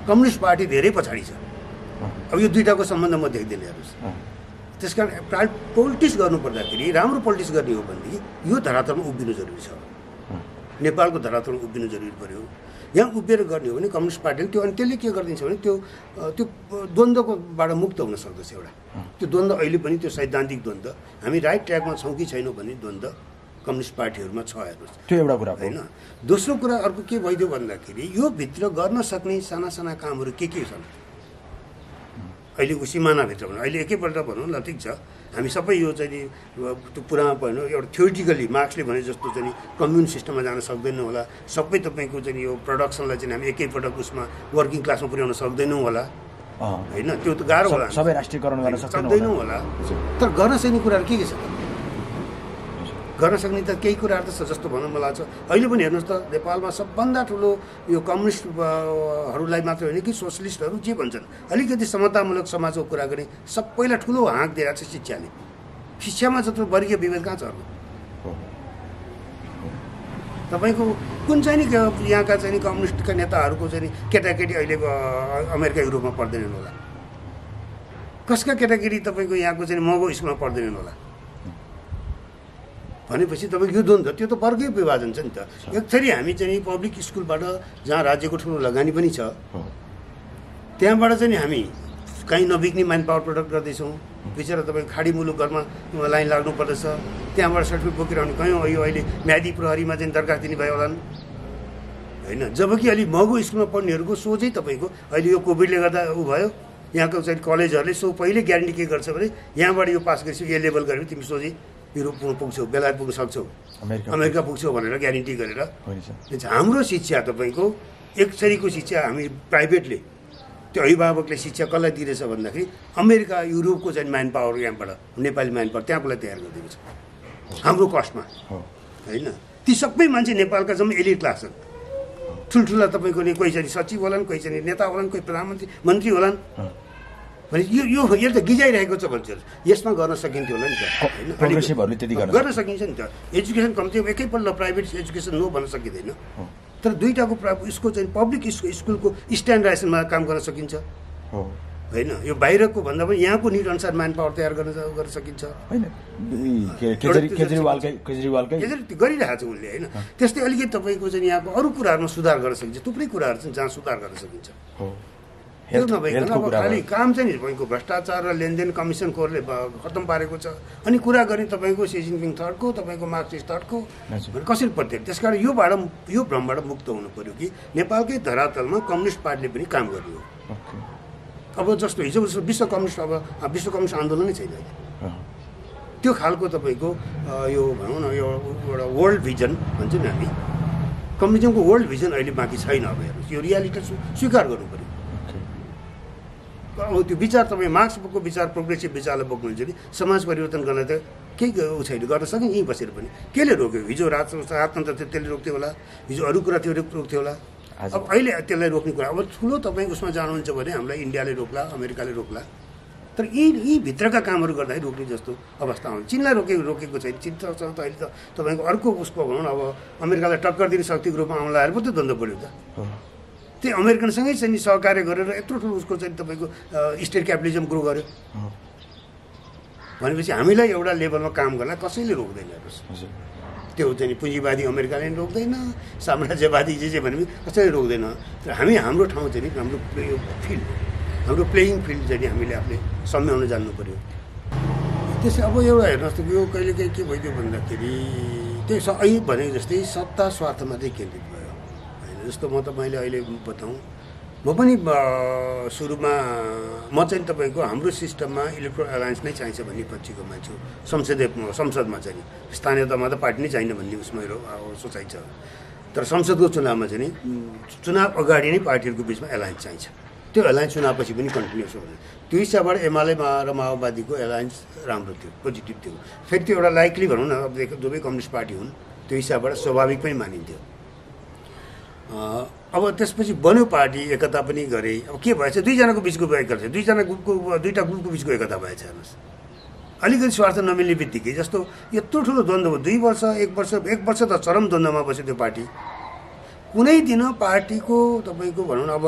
कम्युनिस्ट पार्टी धेरै पछाडि छ। अब यो दुईटाको सम्बन्ध म देख्दिनँ हेर्नुहोस्। त्यस कारण पोलिटिक्स गर्नुपर्दाखेरि राम्रो पोलिटिक्स गर्ने हो भनेदेखि यो धरातलमा उभिनु जरुरी छ। नेपालको धरातलमा उभिनु जरुरी पर्यो। यहाँ उभिएर गर्ने हो भने कम्युनिस्ट पार्टीले त्यो, अनि त्यसले के गरिदिन्छ भने त्यो द्वन्द्वकोबाट मुक्त हुन सक्दछ एउटा। त्यो द्वन्द्व अहिले पनि त्यो सैद्धान्तिक द्वन्द्व, हामी राइट ट्र्याकमा छौँ कि छैनौँ भन्ने द्वन्द्व कम्युनिस्ट पार्टीहरूमा छ हेर्नुहोस्। त्यो एउटा कुरा होइन। दोस्रो कुरा अर्को के भइदियो भन्दाखेरि यो भित्र गर्न सक्ने साना साना कामहरू के छन् अहिलेको सिमानाभित्र भनौँ। अहिले एकैपल्ट भनौँ ल ठिक छ, हामी सबै यो चाहिँ त्यो पुरानो भनौँ एउटा थ्योरिटिकली मार्क्सले भने जस्तो चाहिँ कम्युन सिस्टममा जान सक्दैनौँ होला, सबै तपाईँको चाहिँ यो प्रडक्सनलाई चाहिँ हामी एकैपटक उसमा वर्किङ क्लासमा पुर्याउन सक्दैनौँ होला, होइन? त्यो त गाह्रो होला, सबै राष्ट्रियकरण गर्न सक्दैनौँ होला। तर गर्न सक्ने कुराहरू के छ? गर्न सक्ने त केही कुराहरू त छ, जस्तो भनौँ मलाई लाग्छ अहिले पनि हेर्नुहोस् त नेपालमा सबभन्दा ठुलो यो कम्युनिस्टहरूलाई मात्र होइन कि सोसलिस्टहरू जे भन्छन् अलिकति समतामूलक समाजको कुरा गर्ने सबैलाई ठुलो हाँक दिइरहेको छ शिक्षाले। शिक्षामा जस्तो वर्गीय विभेद कहाँ छ? तपाईँको कुन चाहिँ नि यहाँका चाहिँ कम्युनिस्टका नेताहरूको चाहिँ केटाकेटी अहिले अमेरिका युरोपमा पढ्दैनन् होला, कसका केटाकेटी तपाईँको यहाँको चाहिँ महँगो स्कुलमा पढ्दैनन् होला भनेपछि तपाईँको यो द्वन्द्व त्यो त वर्गीय विभाजन छ नि त। एकथरी हामी चाहिँ पब्लिक स्कुलबाट जहाँ राज्यको ठुलो लगानी पनि छ त्यहाँबाट चाहिँ हामी कहीँ नबिग्ने म्यान पावर प्रडक्ट गर्दैछौँ, बिचरा तपाईँको खाडी मुलुक घरमा लाइन लाग्नु पर्दछ, त्यहाँबाट सर्टिफिकेट बोकेर आउने कहीँ अहिले म्यादी प्रहरीमा चाहिँ दरखास्त दिने भयो होलान्, होइन? जबकि अलिक महँगो स्कुलमा पढ्नेहरूको सोझै तपाईँको अहिले यो कोभिडले गर्दा ऊ भयो, यहाँको चाहिँ कलेजहरूले पहिले ग्यारेन्टी के गर्छ भने यहाँबाट यो पास गरिसक्यो ए लेभल गरेर तिमी सोझै युरोप पुग्छौ, बेलायत पुग्न सक्छौ, अमेरिका पुग्छौ भनेर ग्यारेन्टी गरेर। हाम्रो शिक्षा तपाईँको एक थरीको शिक्षा हामी प्राइभेटले त्यो अभिभावकले शिक्षा कसलाई दिइरहेछ भन्दाखेरि अमेरिका युरोपको चाहिँ म्यान पावर यहाँबाट नेपाली म्यान पावर त्यहाँकोलाई तयार गरिदिएको छ हाम्रो कस्टमा, होइन? ती सबै मान्छे नेपालका जम्मै एलिट क्लास छन्, ठुल्ठुला तपाईँको नि कोही चाहिँ सचिव होलान्, कोही चाहिँ नेता होलान्, कोही प्रधानमन्त्री मन्त्री होलान् भने यो त गिजाइरहेको छ भन्छ। यसमा गर्न सकिन्थ्यो होला नि त, होइन? गर्न सकिन्छ नि त। एजुकेसन कम्ती एकैपल्ट प्राइभेट एजुकेसन नो भन्न सकिँदैन, तर दुईटाको उसको चाहिँ पब्लिक स्कुलको स्ट्यान्डर्डाइजेसनमा काम गर्न सकिन्छ, होइन? यो बाहिरको भन्दा पनि यहाँको निड अनुसार म्यान पावर तयार गर्न सकिन्छ, होइन? गरिरहेको छ उसले, होइन? त्यस्तै अलिकति तपाईँको चाहिँ यहाँको अरू कुराहरूमा सुधार गर्न सकिन्छ, थुप्रै कुराहरू छन् जहाँ सुधार गर्न सकिन्छ। त्यो नभइकन अब खालि काम चाहिँ नि तपाईँको भ्रष्टाचार र लेनदेन कमिसनखोरले खत्तम पारेको छ, अनि कुरा गर्ने तपाईँको सी जिनपिङ थर्डको, तपाईँको मार्क्सिस्ट थर्डको कसरी प्रत्येक। त्यस कारण यो भ्रमबाट मुक्त हुनु पर्यो कि नेपालकै धरातलमा कम्युनिस्ट पार्टीले पनि काम गर्ने हो। अब जस्तो हिजो विश्व कम्युनिस्ट आन्दोलनै छैन त्यो खालको तपाईँको यो भनौँ न यो एउटा वर्ल्ड भिजन भन्छ नि हामी, कम्युनिजमको वर्ल्ड भिजन अहिले बाँकी छैन। अब हेर्नुहोस् यो रियालिटी स्वीकार गर्नु पर्यो। अब त्यो विचार तपाईँ मार्क्सको विचार प्रोग्रेसिभ विचारलाई बोक्नुहुन्छ नि समाज परिवर्तन गर्न त केही छैन, गर्न सक्यो यहीँ बसेर पनि। केले रोक्यो? हिजो राजतन्त्र थियो त्यसले रोक्थ्यो होला, हिजो अरू कुरा थियो रोक्थ्यो होला, अब अहिले त्यसलाई रोक्ने कुरा अब ठुलो तपाईँ उसमा जानुहुन्छ भने हामीलाई इन्डियाले रोक्ला, अमेरिकाले रोक्ला, तर यी भित्रका कामहरू गर्दाखेरि रोक्ने जस्तो अवस्था आउँछ। चीनलाई रोकेको छैन, चीनसँग त अहिले त तपाईँको अर्को उसको भनौँ न अब अमेरिकालाई टक्कर दिने शक्तिको रूपमा आउन लागेर पो त द्वन्द्व बढ्यो त। त्यही अमेरिकनसँगै चाहिँ सहकार्य गरेर यत्रो ठुलो उसको चाहिँ तपाईँको स्टेट क्यापिटलिजम ग्रो गर्यो भनेपछि हामीलाई एउटा लेभलमा काम गर्न कसैले रोक्दैन। हेर्नुहोस् त्यो चाहिँ पुँजीवादी अमेरिकाले पनि रोक्दैन, साम्राज्यवादी जे भने पनि कसैले रोक्दैन। तर हाम्रो ठाउँ चाहिँ हाम्रो फिल्ड, हाम्रो प्लेइङ फिल्ड चाहिँ हामीले आफूले सम्झाउन जान्नु पऱ्यो। त्यसै अब एउटा हेर्नुहोस् त यो कहिले काहीँ के भइदियो भन्दाखेरि त्यही अहिले भनेको जस्तै सत्ता स्वार्थमा चाहिँ केन्द्रित भयो, होइन? जस्तो म तपाईँले अहिले बताउँ, म पनि सुरुमा म चाहिँ तपाईँको हाम्रो सिस्टममा इलेक्ट्रोल एलायन्स नै चाहिन्छ भन्ने पक्षको मान्छे हो। संसदमा चाहिँ स्थानीय तहमा त पार्टी नै चाहिन भन्ने उसमा सोचाइ छ, तर संसदको चुनावमा चाहिँ चुनाव अगाडि नै पार्टीहरूको बिचमा एलायन्स चाहिन्छ। त्यो एलायन्स चुनावपछि पनि कन्टिन्युस हो। त्यो हिसाबबाट एमाले र माओवादीको एलायन्स राम्रो थियो, पोजिटिभ थियो। फेरि त्यो एउटा लाइकली भनौँ न, अब दुवै कम्युनिस्ट पार्टी हुन्, त्यो हिसाबबाट स्वाभाविक पनि मानिन्थ्यो। अब त्यसपछि बन्यो पार्टी एकता पनि गरे अब के भएछ दुईजनाको बिचको एकता छ दुईटा ग्रुपको बिचको एकता भएछ हेर्नुहोस् अलिकति स्वार्थ नमिल्ने बित्तिकै जस्तो यत्रो ठुलो द्वन्द्व 2 वर्ष 1 वर्ष त चरम द्वन्द्वमा बस्यो त्यो पार्टी कुनै दिन पार्टीको तपाईँको भनौँ न अब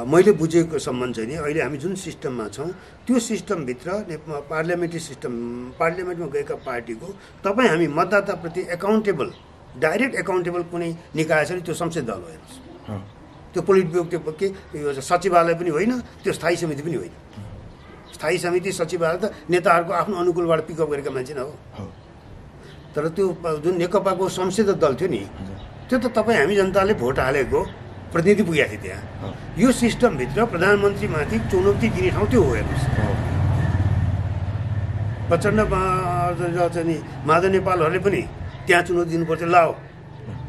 मैले बुझेको सम्बन्ध चाहिँ नि अहिले हामी जुन सिस्टममा छौँ त्यो सिस्टमभित्र पार्लियामेन्ट्री सिस्टम पार्लियामेन्टमा गएका पार्टीको तपाईँ हामी मतदाताप्रति एकाउन्टेबल डाइरेक्ट एकाउन्टेबल कुनै निकाय छ नि त्यो संसदीय दल हो हेर्नुहोस् त्यो पोलिट ब्युरो त्यो के यो सचिवालय पनि होइन त्यो स्थायी समिति पनि होइन स्थायी समिति सचिवालय त नेताहरूको आफ्नो अनुकूलबाट पिकअप गरेका मान्छे न हो तर त्यो जुन नेकपाको संसदीय दल थियो नि त्यो त तपाईँ हामी जनताले भोट हालेको प्रतिनिधि पुगेको थियो त्यहाँ यो सिस्टमभित्र प्रधानमन्त्रीमाथि चुनौती दिने ठाउँ त्यो हो हेर्नुहोस् प्रचण्ड चाहिँ नि माधव नेपालहरूले पनि त्यहाँ चुनौती दिनुपर्छ लाओ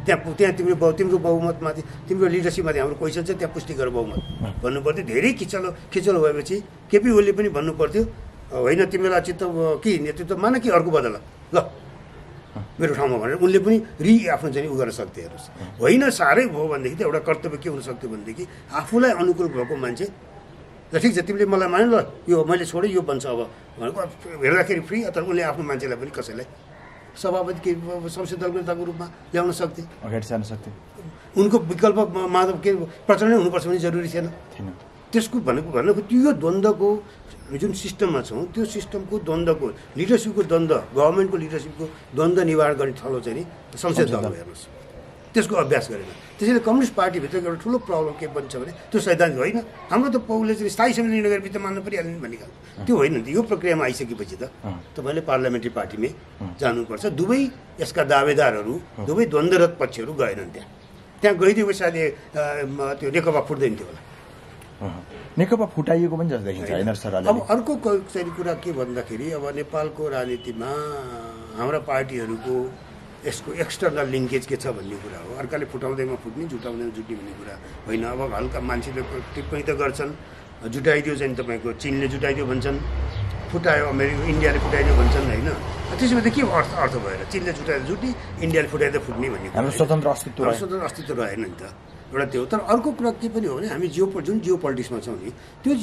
त्यहाँ तिम्रो बहुमतमाथि तिम्रो लिडरसिपमाथि हाम्रो क्वेसन छ त्यहाँ पुष्टि गर बहुमत भन्नुपर्थ्यो धेरै खिचलो भएपछि केपी ओलीले पनि भन्नु पर्थ्यो होइन तिमीलाई चित्त कि नेतृत्व मान कि अर्को बदल ल मेरो ठाउँमा भनेर उनले पनि आफ्नो चाहिँ उ गर्न सक्थे हेर्नुहोस् होइन साह्रै भयो भनेदेखि त एउटा कर्तव्य के हुनसक्थ्यो भनेदेखि आफूलाई अनुकूल भएको मान्छे ल ठिक छ तिमीले मलाई माने ल यो मैले छोडेँ यो बन्छ अब भनेको हेर्दाखेरि फ्री तर उनले आफ्नो मान्छेलाई पनि कसैलाई सभापति के संसदीय दलको नेताको रूपमा ल्याउन सक्थे अगाडि जान सक्थे उनको विकल्प माधव के प्रचण्ड हुनुपर्छ भने जरुरी थिएन त्यसको भनेको यो द्वन्द्वको जुन सिस्टममा छौँ त्यो सिस्टमको द्वन्द्वको लिडरसिपको द्वन्द्व गभर्मेन्टको लिडरसिपको द्वन्द्व निवारण गर्ने थलो चाहिँ नि संसदीय दल हेर्नुहोस् त्यसको अभ्यास गरेन त्यसैले कम्युनिस्ट पार्टीभित्र एउटा ठुलो प्रब्लम के बन्छ भने त्यो सैद्धान्तिक होइन हाम्रो त पौले चाहिँ स्थायी समिति निर्णय गरेपछि त मान्नु परिहाल्ने नि भन्ने खालको त्यो होइन नि त यो प्रक्रियामा आइसकेपछि त तपाईँले पार्लियामेन्ट्री पार्टीमै जानुपर्छ दुवै यसका दावेदारहरू दुवै द्वन्द्वरत पक्षहरू गएनन् त्यहाँ गइदिएको साथै त्यो नेकपा फुट्दैन थियो होला नेकपा फुटाइएको पनि जस्तो देखिन्छ होइन सर अब अर्को चाहिँ कुरा के भन्दाखेरि अब नेपालको राजनीतिमा हाम्रा पार्टीहरूको यसको एक्सटर्नल लिङ्केज के छ भन्ने कुरा हो अर्काले फुटाउँदैमा फुट्ने जुटाउँदैमा जुट्ने भन्ने कुरा होइन अब हल्का मान्छेले टिप्पणी त गर्छन् जुटाइदियो चाहिँ तपाईँको चिनले जुटाइदियो भन्छन् फुटायो इन्डियाले फुटाइदियो भन्छन् होइन त्यसमा त के अर्थ भएर चिनले जुटाएर जुट्ने इन्डियाले फुटाइदियो फुट्ने भन्ने हाम्रो स्वतन्त्र अस्तित्व रहेन नि त एउटा त्यो तर अर्को कुरा के पनि हो भने हामी जुन जियो पोलिटिक्समा छौँ नि त्यो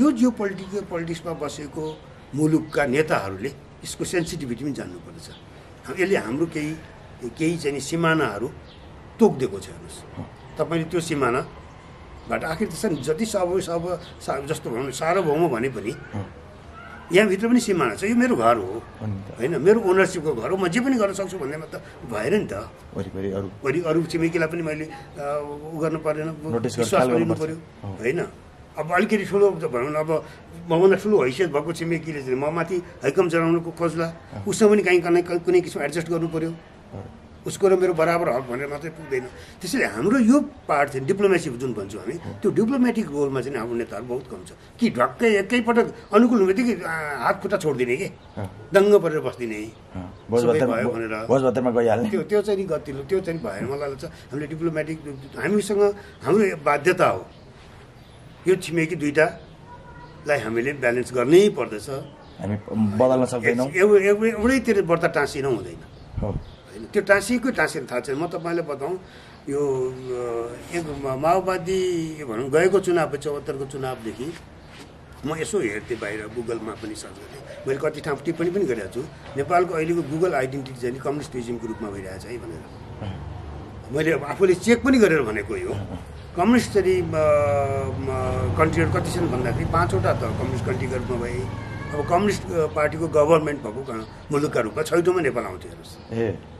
यो जियो पोलिटिक्समा बसेको मुलुकका नेताहरूले यसको सेन्सिटिभिटी पनि जान्नुपर्छ यसले हाम्रो केही चाहिँ सिमानाहरू तोकिदिएको छ हेर्नुहोस् तपाईँले त्यो सिमानाबाट आखिर त्यसरी जति जस्तो भनौँ सार्वभौम भने पनि यहाँभित्र पनि सिमाना छ यो मेरो घर हो होइन मेरो ओनरसिपको घर हो म जे पनि गर्न सक्छु भन्नेमा त भएन नि त वरि अरू छिमेकीलाई पनि मैले उ गर्नु परेन विश्वास गरिनु पऱ्यो होइन अब अलिकति ठुलो भनौँ न अब मभन्दा ठुलो हैसियत भएको छिमेकीले चाहिँ म माथि हैकम जनाउनुको खोज्ला उसमा पनि कुनै किसिम एडजस्ट गर्नु पऱ्यो उसको र मेरो बराबर हक भनेर मात्रै पुग्दैन त्यसैले हाम्रो यो पार्ट चाहिँ डिप्लोमेसी जुन भन्छौँ हामी त्यो डिप्लोमेटिक रोलमा चाहिँ हाम्रो नेताहरू बहुत कम छ कि ढक्कै एकैपटक अनुकूल हुने बित्तिकै हात खुट्टा छोडिदिने कि दङ्ग परेर बस्दिने भयो भनेर त्यो चाहिँ नि गतिलो त्यो चाहिँ भएन मलाई लाग्छ हामीले डिप्लोमेटिक हामीसँग हाम्रो बाध्यता हो यो छिमेकी दुईटालाई हामीले ब्यालेन्स गर्नै पर्दछ हामी बदल्न सक्दैनौँ एउटैतिर व्रत टाँसिनु हुँदैन त्यो टाँसिएर थाहा छैन म तपाईँलाई बताउँ यो माओवादी भनौँ गएको चुनाव 74को चुनावदेखि म यसो हेर्थेँ बाहिर गुगलमा पनि सर्च गर्थेँ मैले कति ठाउँ टिप्पणी पनि गरेको छु नेपालको अहिलेको गुगल आइडेन्टिटी चाहिँ कम्युनिस्टिजमको रूपमा भइरहेछ है भनेर मैले आफूले चेक पनि गरेर भनेको यो कम्युनिस्ट चाहिँ कन्ट्रीहरू कति छन् भन्दाखेरि 5वटा त कम्युनिस्ट कन्ट्रीको रूपमा भए अब कम्युनिस्ट पार्टीको गभर्मेन्ट भएको मुलुकका रूपमा 6औँमा नेपाल आउँथ्यो हेर्नुहोस्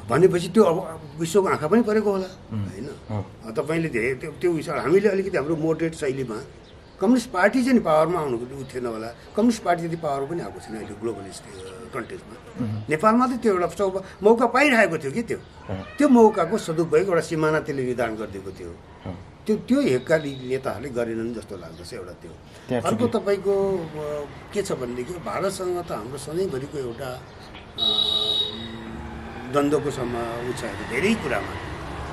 भनेपछि त्यो अब विश्वको आँखा पनि परेको होला होइन तपाईँले धेरै त्यो विषय हामीले अलिकति हाम्रो मोडरेट शैलीमा कम्युनिस्ट पार्टी चाहिँ पावरमा आउनुको उ थिएन होला कम्युनिस्ट पार्टी जति पावर पनि आएको छैन अहिले ग्लोबलिस्ट कन्टेक्समा नेपालमा त त्यो एउटा मौका पाइरहेको थियो कि त्यो मौकाको सदुपयोग एउटा सिमाना त्यसले निर्धारण गरिदिएको थियो त्यो हेक्का नेताहरूले गरेनन् जस्तो लाग्दछ एउटा त्यो अर्को तपाईँको के छ भनेदेखि भारतसँग त हाम्रो सधैँभरिको एउटा द्वन्द्वको उ छ धेरै कुरामा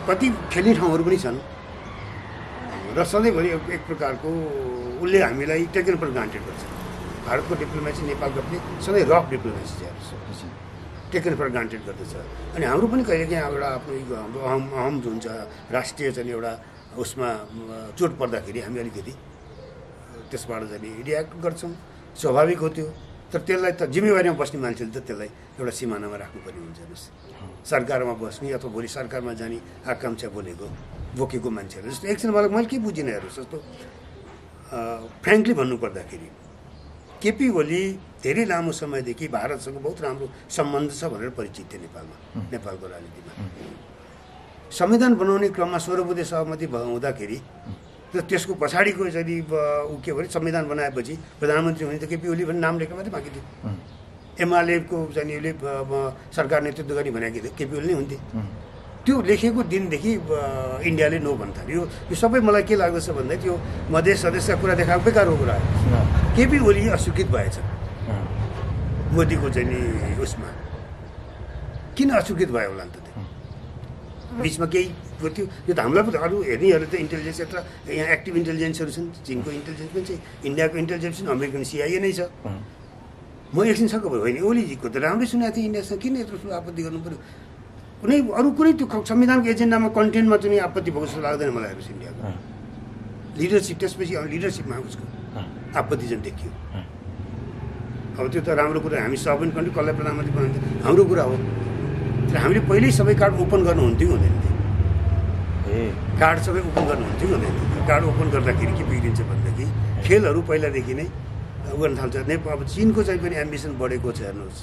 कति खेल्ने ठाउँहरू पनि छन् र सधैँभरि एक प्रकारको उसले हामीलाई टेकन फर ग्रान्टेड गर्छ भारतको डिप्लोमेसी नेपालको पनि सधैँ रफ डिप्लोमेसी छ टेकन फर ग्रान्टेड गर्दछ। अनि हाम्रो पनि कहिलेकाहीँ एउटा आफ्नो हाम्रो अहम हुन्छ राष्ट्रिय चाहिँ एउटा उसमा चोट पर्दाखेरि हामी अलिकति त्यसबाट चाहिँ रियाक्ट गर्छौँ, स्वाभाविक हो त्यो। तर त्यसलाई त जिम्मेवारीमा बस्ने मान्छेले त त्यसलाई एउटा सिमानामा राख्नुपर्ने हुन्छ। हेर्नुहोस्, सरकारमा बस्ने अथवा भोलि सरकारमा जाने आकाङ्क्षा बोकेको मान्छेहरू जस्तो एकछिन मैले के बुझिनँ हेर्नुहोस्, जस्तो फ्रेङ्कली भन्नुपर्दाखेरि केपी ओली धेरै लामो समयदेखि भारतसँग बहुत राम्रो सम्बन्ध छ भनेर परिचित थिए नेपालको राजनीतिमा। संविधान बनाउने क्रममा 16 बुँदे सहमति हुँदाखेरि र त्यसको पछाडिको चाहिँ ऊ के भन्छ संविधान बनाएपछि प्रधानमन्त्री हुने त केपी ओली भन्ने नाम लेखेर मात्रै बाँकी थियो। एमालेको चाहिँ उसले सरकार नेतृत्व गर्ने भनेको थियो, केपी ओली नै हुन्थे। त्यो लेखेको दिनदेखि इन्डियाले नो भन्न थाल्यो। यो सबै मलाई के लाग्दछ भन्दा त्यो मधेस सदस्यका कुरा देखाएको बेकारको कुरा हो। केपी ओली अस्वीकृत भएछ मोदीको चाहिँ नि उसमा, किन अस्वीकृत भयो होला नि त? बिचमा केही थियो यो त हामीलाई पनि अरू हेर्नेहरू त इन्टेलिजेन्स यत्र यहाँ एक्टिभ इन्टेलिजेन्सहरू छन्, चिनको इन्टेलिजेन्स पनि छ, इन्डियाको इन्टेलिजेन्स पनि अमेरिकन CIA नै छ। म एकछिन सक्क भयो होइन, ओलीजीको त राम्रै सुनेको थिएँ, इन्डियासँग किन यत्रो ठुलो आपत्ति गर्नु पऱ्यो? कुनै त्यो संविधानको एजेन्डामा कन्टेन्टमा चाहिँ आपत्ति भएको जस्तो लाग्दैन मलाई। हेर्नुहोस्, इन्डियाको लिडरसिप त्यसपछि लिडरसिपमा उसको आपत्ति चाहिँ देखियो। अब त्यो त राम्रो कुरा, हामी सबैन कन्ट्री कसलाई प्रधानमन्त्री बनाउँछ हाम्रो कुरा हो। तर हामीले पहिल्यै सबै कार्ड ओपन गर्नुहुन्थ्यो हुँदैन थियो? कार्ड सबै ओपन गर्नुहुन्थ्यो हुँदैन थियो? कार्ड ओपन गर्दाखेरि के बिग्रिन्छ भनेदेखि खेलहरू पहिलादेखि नै गर्न थाल्छ। अब चिनको चाहिँ पनि एम्बिसन बढेको छ। हेर्नुहोस्,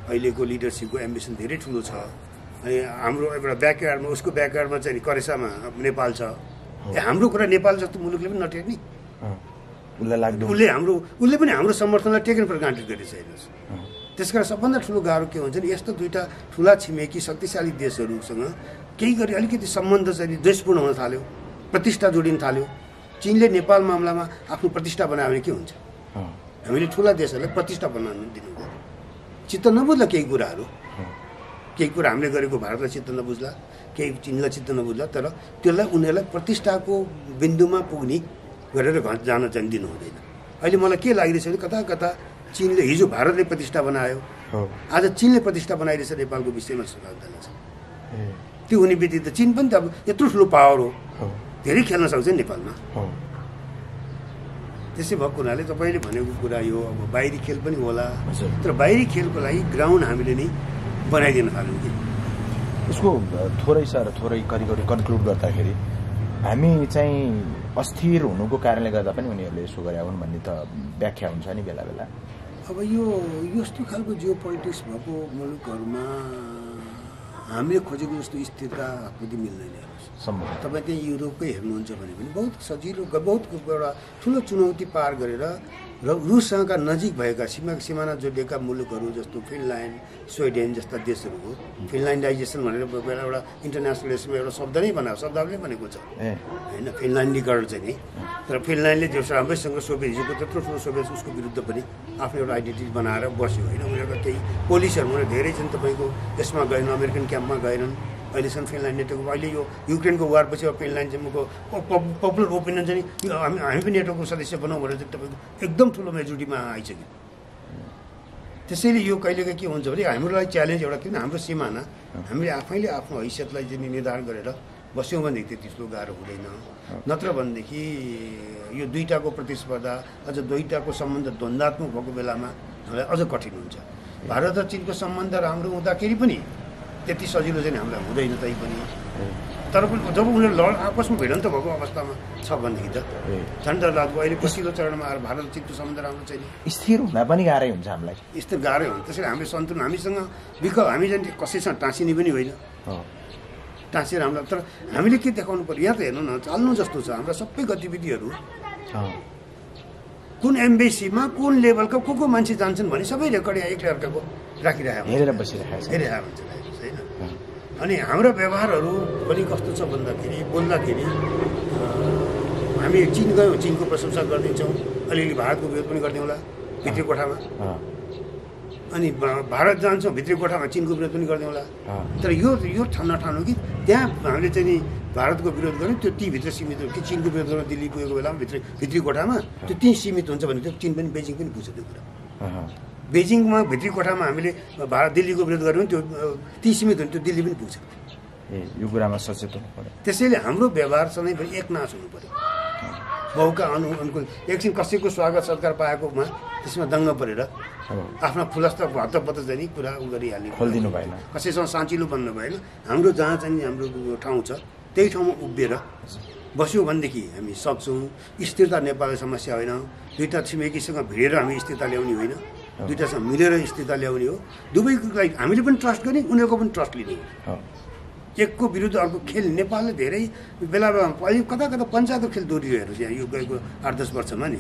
अहिलेको लिडरसिपको एम्बिसन धेरै ठुलो छ। अनि हाम्रो एउटा ब्याकयार्डमा उसको ब्याकयार्डमा चाहिँ करेसामा नेपाल छ। हाम्रो कुरा नेपाल जस्तो मुलुकले पनि नटेर्ने, उसले पनि हाम्रो समर्थनलाई टेकन फर ग्रान्टेड गरेछ। हेर्नुहोस्, त्यसकारण सबभन्दा ठुलो गाह्रो के हुन्छ नि, यस्तो दुईवटा ठुला छिमेकी शक्तिशाली देशहरूसँग केही गरी अलिकति सम्बन्ध चाहिँ द्वेषपूर्ण हुन थाल्यो, प्रतिष्ठा जोडिन थाल्यो। चीनले नेपाल मामलामा आफ्नो प्रतिष्ठा बनायो भने के हुन्छ? हामीले ठुला देशहरूलाई प्रतिष्ठा बनाउनु दिनु पर्यो। चित्त नबुझ्ला केही कुराहरू, केही कुरा हामीले गरेको भारतलाई चित्त नबुझ्ला, केही चीनलाई चित्त नबुझ्ला, तर त्यसलाई उनीहरूलाई प्रतिष्ठाको बिन्दुमा पुग्ने गरेर जान चाहिँ दिनु हुँदैन। अहिले मलाई के लागिरहेछ भने कता कता चीनले हिजो भारतले प्रतिष्ठा बनायो, आज चीनले प्रतिष्ठा बनाइरहेछ नेपालको विषयमा सुझाव छ। त्यो हुने बित्तिकै त चीन पनि त अब यत्रो ठुलो पावर हो, धेरै खेल्न सक्छ नेपालमा। त्यसै भएको हुनाले तपाईँले भनेको कुरा यो अब बाहिरी खेल पनि होला, तर बाहिरी खेलको लागि ग्राउन्ड हामीले नै बनाइदिन थाल्यौँ कि उसको थोरै करिब कन्क्लुड गर्दाखेरि हामी चाहिँ अस्थिर हुनुको कारणले गर्दा पनि उनीहरूले यसो गरे हुन् भन्ने त व्याख्या हुन्छ नि बेला बेला। अब यो यस्तो खालको जियो पोलिटिक्स भएको मुलुकहरूमा हामीले खोजेको जस्तो स्थिरता आफूले मिल्दैन। तपाईँ त्यहाँ युरोपकै हेर्नुहुन्छ भने पनि बहुत सजिलो, बहुत एउटा ठुलो चुनौती पार गरेर र रुससँगका नजिक भएका सिमाना जोडिएका मुलुकहरू जस्तो फिनल्यान्ड, स्विडेन जस्ता देशहरूको फिनल्यान्डाइजेसन भनेर एउटा इन्टरनेसनल लेभलमा एउटा शब्द नै बनाएको, शब्दावली बनेको छ होइन, फिनल्यान्डीकरण चाहिँ नि। तर फिनल्यान्डले जो राम्रैसँग सोभियत हिजोको त्यत्रो ठुलो सोभियत उसको विरुद्ध पनि आफ्नो एउटा आइडेन्टिटी बनाएर बस्यो होइन। उनीहरूका केही पोलिसहरू धेरै चाहिँ तपाईँको यसमा गएन, अमेरिकन क्याम्पमा गएनन्। अहिलेसम्म फिनल्यान्ड नेटोको अहिले यो युक्रेनको वारपछि अब फिनल्यान्ड चाहिँ पपुलर ओपिनियन चाहिँ हामी पनि नेटोको सदस्य बनाउँ भनेर चाहिँ तपाईँको एकदम ठुलो मेजोरिटीमा आइसक्यो। त्यसैले यो कहिलेकाहीँ के हुन्छ भने हाम्रो लागि च्यालेन्ज एउटा किन हाम्रो सिमाना हामीले आफैले आफ्नो हैसियतलाई चाहिँ निर्धारण गरेर बस्यौँ भनेदेखि त्यति ठुलो गाह्रो हुँदैन। नत्र भनेदेखि यो दुईटाको प्रतिस्पर्धा अझ दुईटाको सम्बन्ध द्वन्द्वात्मक भएको बेलामा हामीलाई अझ कठिन हुन्छ। भारत र चीनको सम्बन्ध राम्रो हुँदाखेरि पनि त्यति सजिलो चाहिँ हामीलाई हुँदैन तै पनि। तर पनि जब उनीहरू आपसमा भिडन्त भएको अवस्थामा छ भनेदेखि त झन् डर लाग्दो। अहिले पछिल्लो चरणमा आएर भारत र चीनको सम्बन्ध राम्रो छैन, स्थिर हुन पनि गाह्रै हुन्छ हामीलाई, स्थिर गाह्रै हुन्छ। त्यसैले हामीले सन्तुलन हामीसँग हामी चाहिँ कसैसँग टाँसिने पनि होइन, टाँसेर हामीलाई। तर हामीले के देखाउनु पर्यो, यहाँ त हेर्नु न चाल्नु जस्तो छ हाम्रा सबै गतिविधिहरू। कुन एम्बेसीमा कुन लेभलका को मान्छे जान्छन् भने सबै रेकर्ड एक अर्काको राखिरहेको हेरेर बसिरहेको छ होइन। अनि हाम्रो व्यवहारहरू पनि कस्तो छ भन्दाखेरि बोल्दाखेरि हामी चीन गयौँ, चीनको प्रशंसा गरिदिन्छौँ, अलिअलि भारतको विरोध पनि गरिदिउँ होला भित्री कोठामा, अनि भारत जान्छौँ भित्री कोठामा चीनको विरोध पनि गरिदिउँ होला। तर यो नठानु कि त्यहाँ हामीले चाहिँ नि भारतको विरोध गर्यौँ त्यो तीभित्र सीमित हो कि चीनको विरोध गर्न दिल्ली पुगेको बेलामा भित्री कोठामा त्यो त्यहीँ सीमित हुन्छ भने त्यो चीन पनि बेजिङ पनि बुझ्छ त्यो कुरा। बेजिङमा भित्री कोठामा हामीले भारत दिल्लीको विरोध गऱ्यौँ त्यो ती सीमित हुने त्यो दिल्ली पनि पुग्छ यो कुरामा सचेत हुनु पर्यो त्यसैले हाम्रो व्यवहार सधैँभरि एकनाश हुनु पर्यो बहुका अनुकूल एकछिन कसैको स्वागत सत्कार पाएकोमा त्यसमा दङ्ग परेर आफ्ना फुलस्ता हत्तपत्त जाने कुरा उ गरिहाल्ने खोलिदिनु भएन कसैसँग साँचिलो बन्नु भएन हाम्रो जहाँ चाहिँ हाम्रो ठाउँ छ त्यही ठाउँमा उभिएर बस्यो भनेदेखि हामी सक्छौँ स्थिरता नेपालको समस्या होइन दुईवटा छिमेकीसँग भिडेर हामी स्थिरता ल्याउने होइन दुईवटासँग मिलेर स्थिरता ल्याउने हो दुवैलाई हामीले पनि ट्रस्ट गर्ने उनीहरूको पनि ट्रस्ट लिने हो एकको विरुद्ध अर्को खेल नेपालले धेरै बेला अहिले कता कता पञ्चायतको खेल दोहोरियो हेर्नुहोस् यहाँ यो गएको 8-10 वर्षमा नि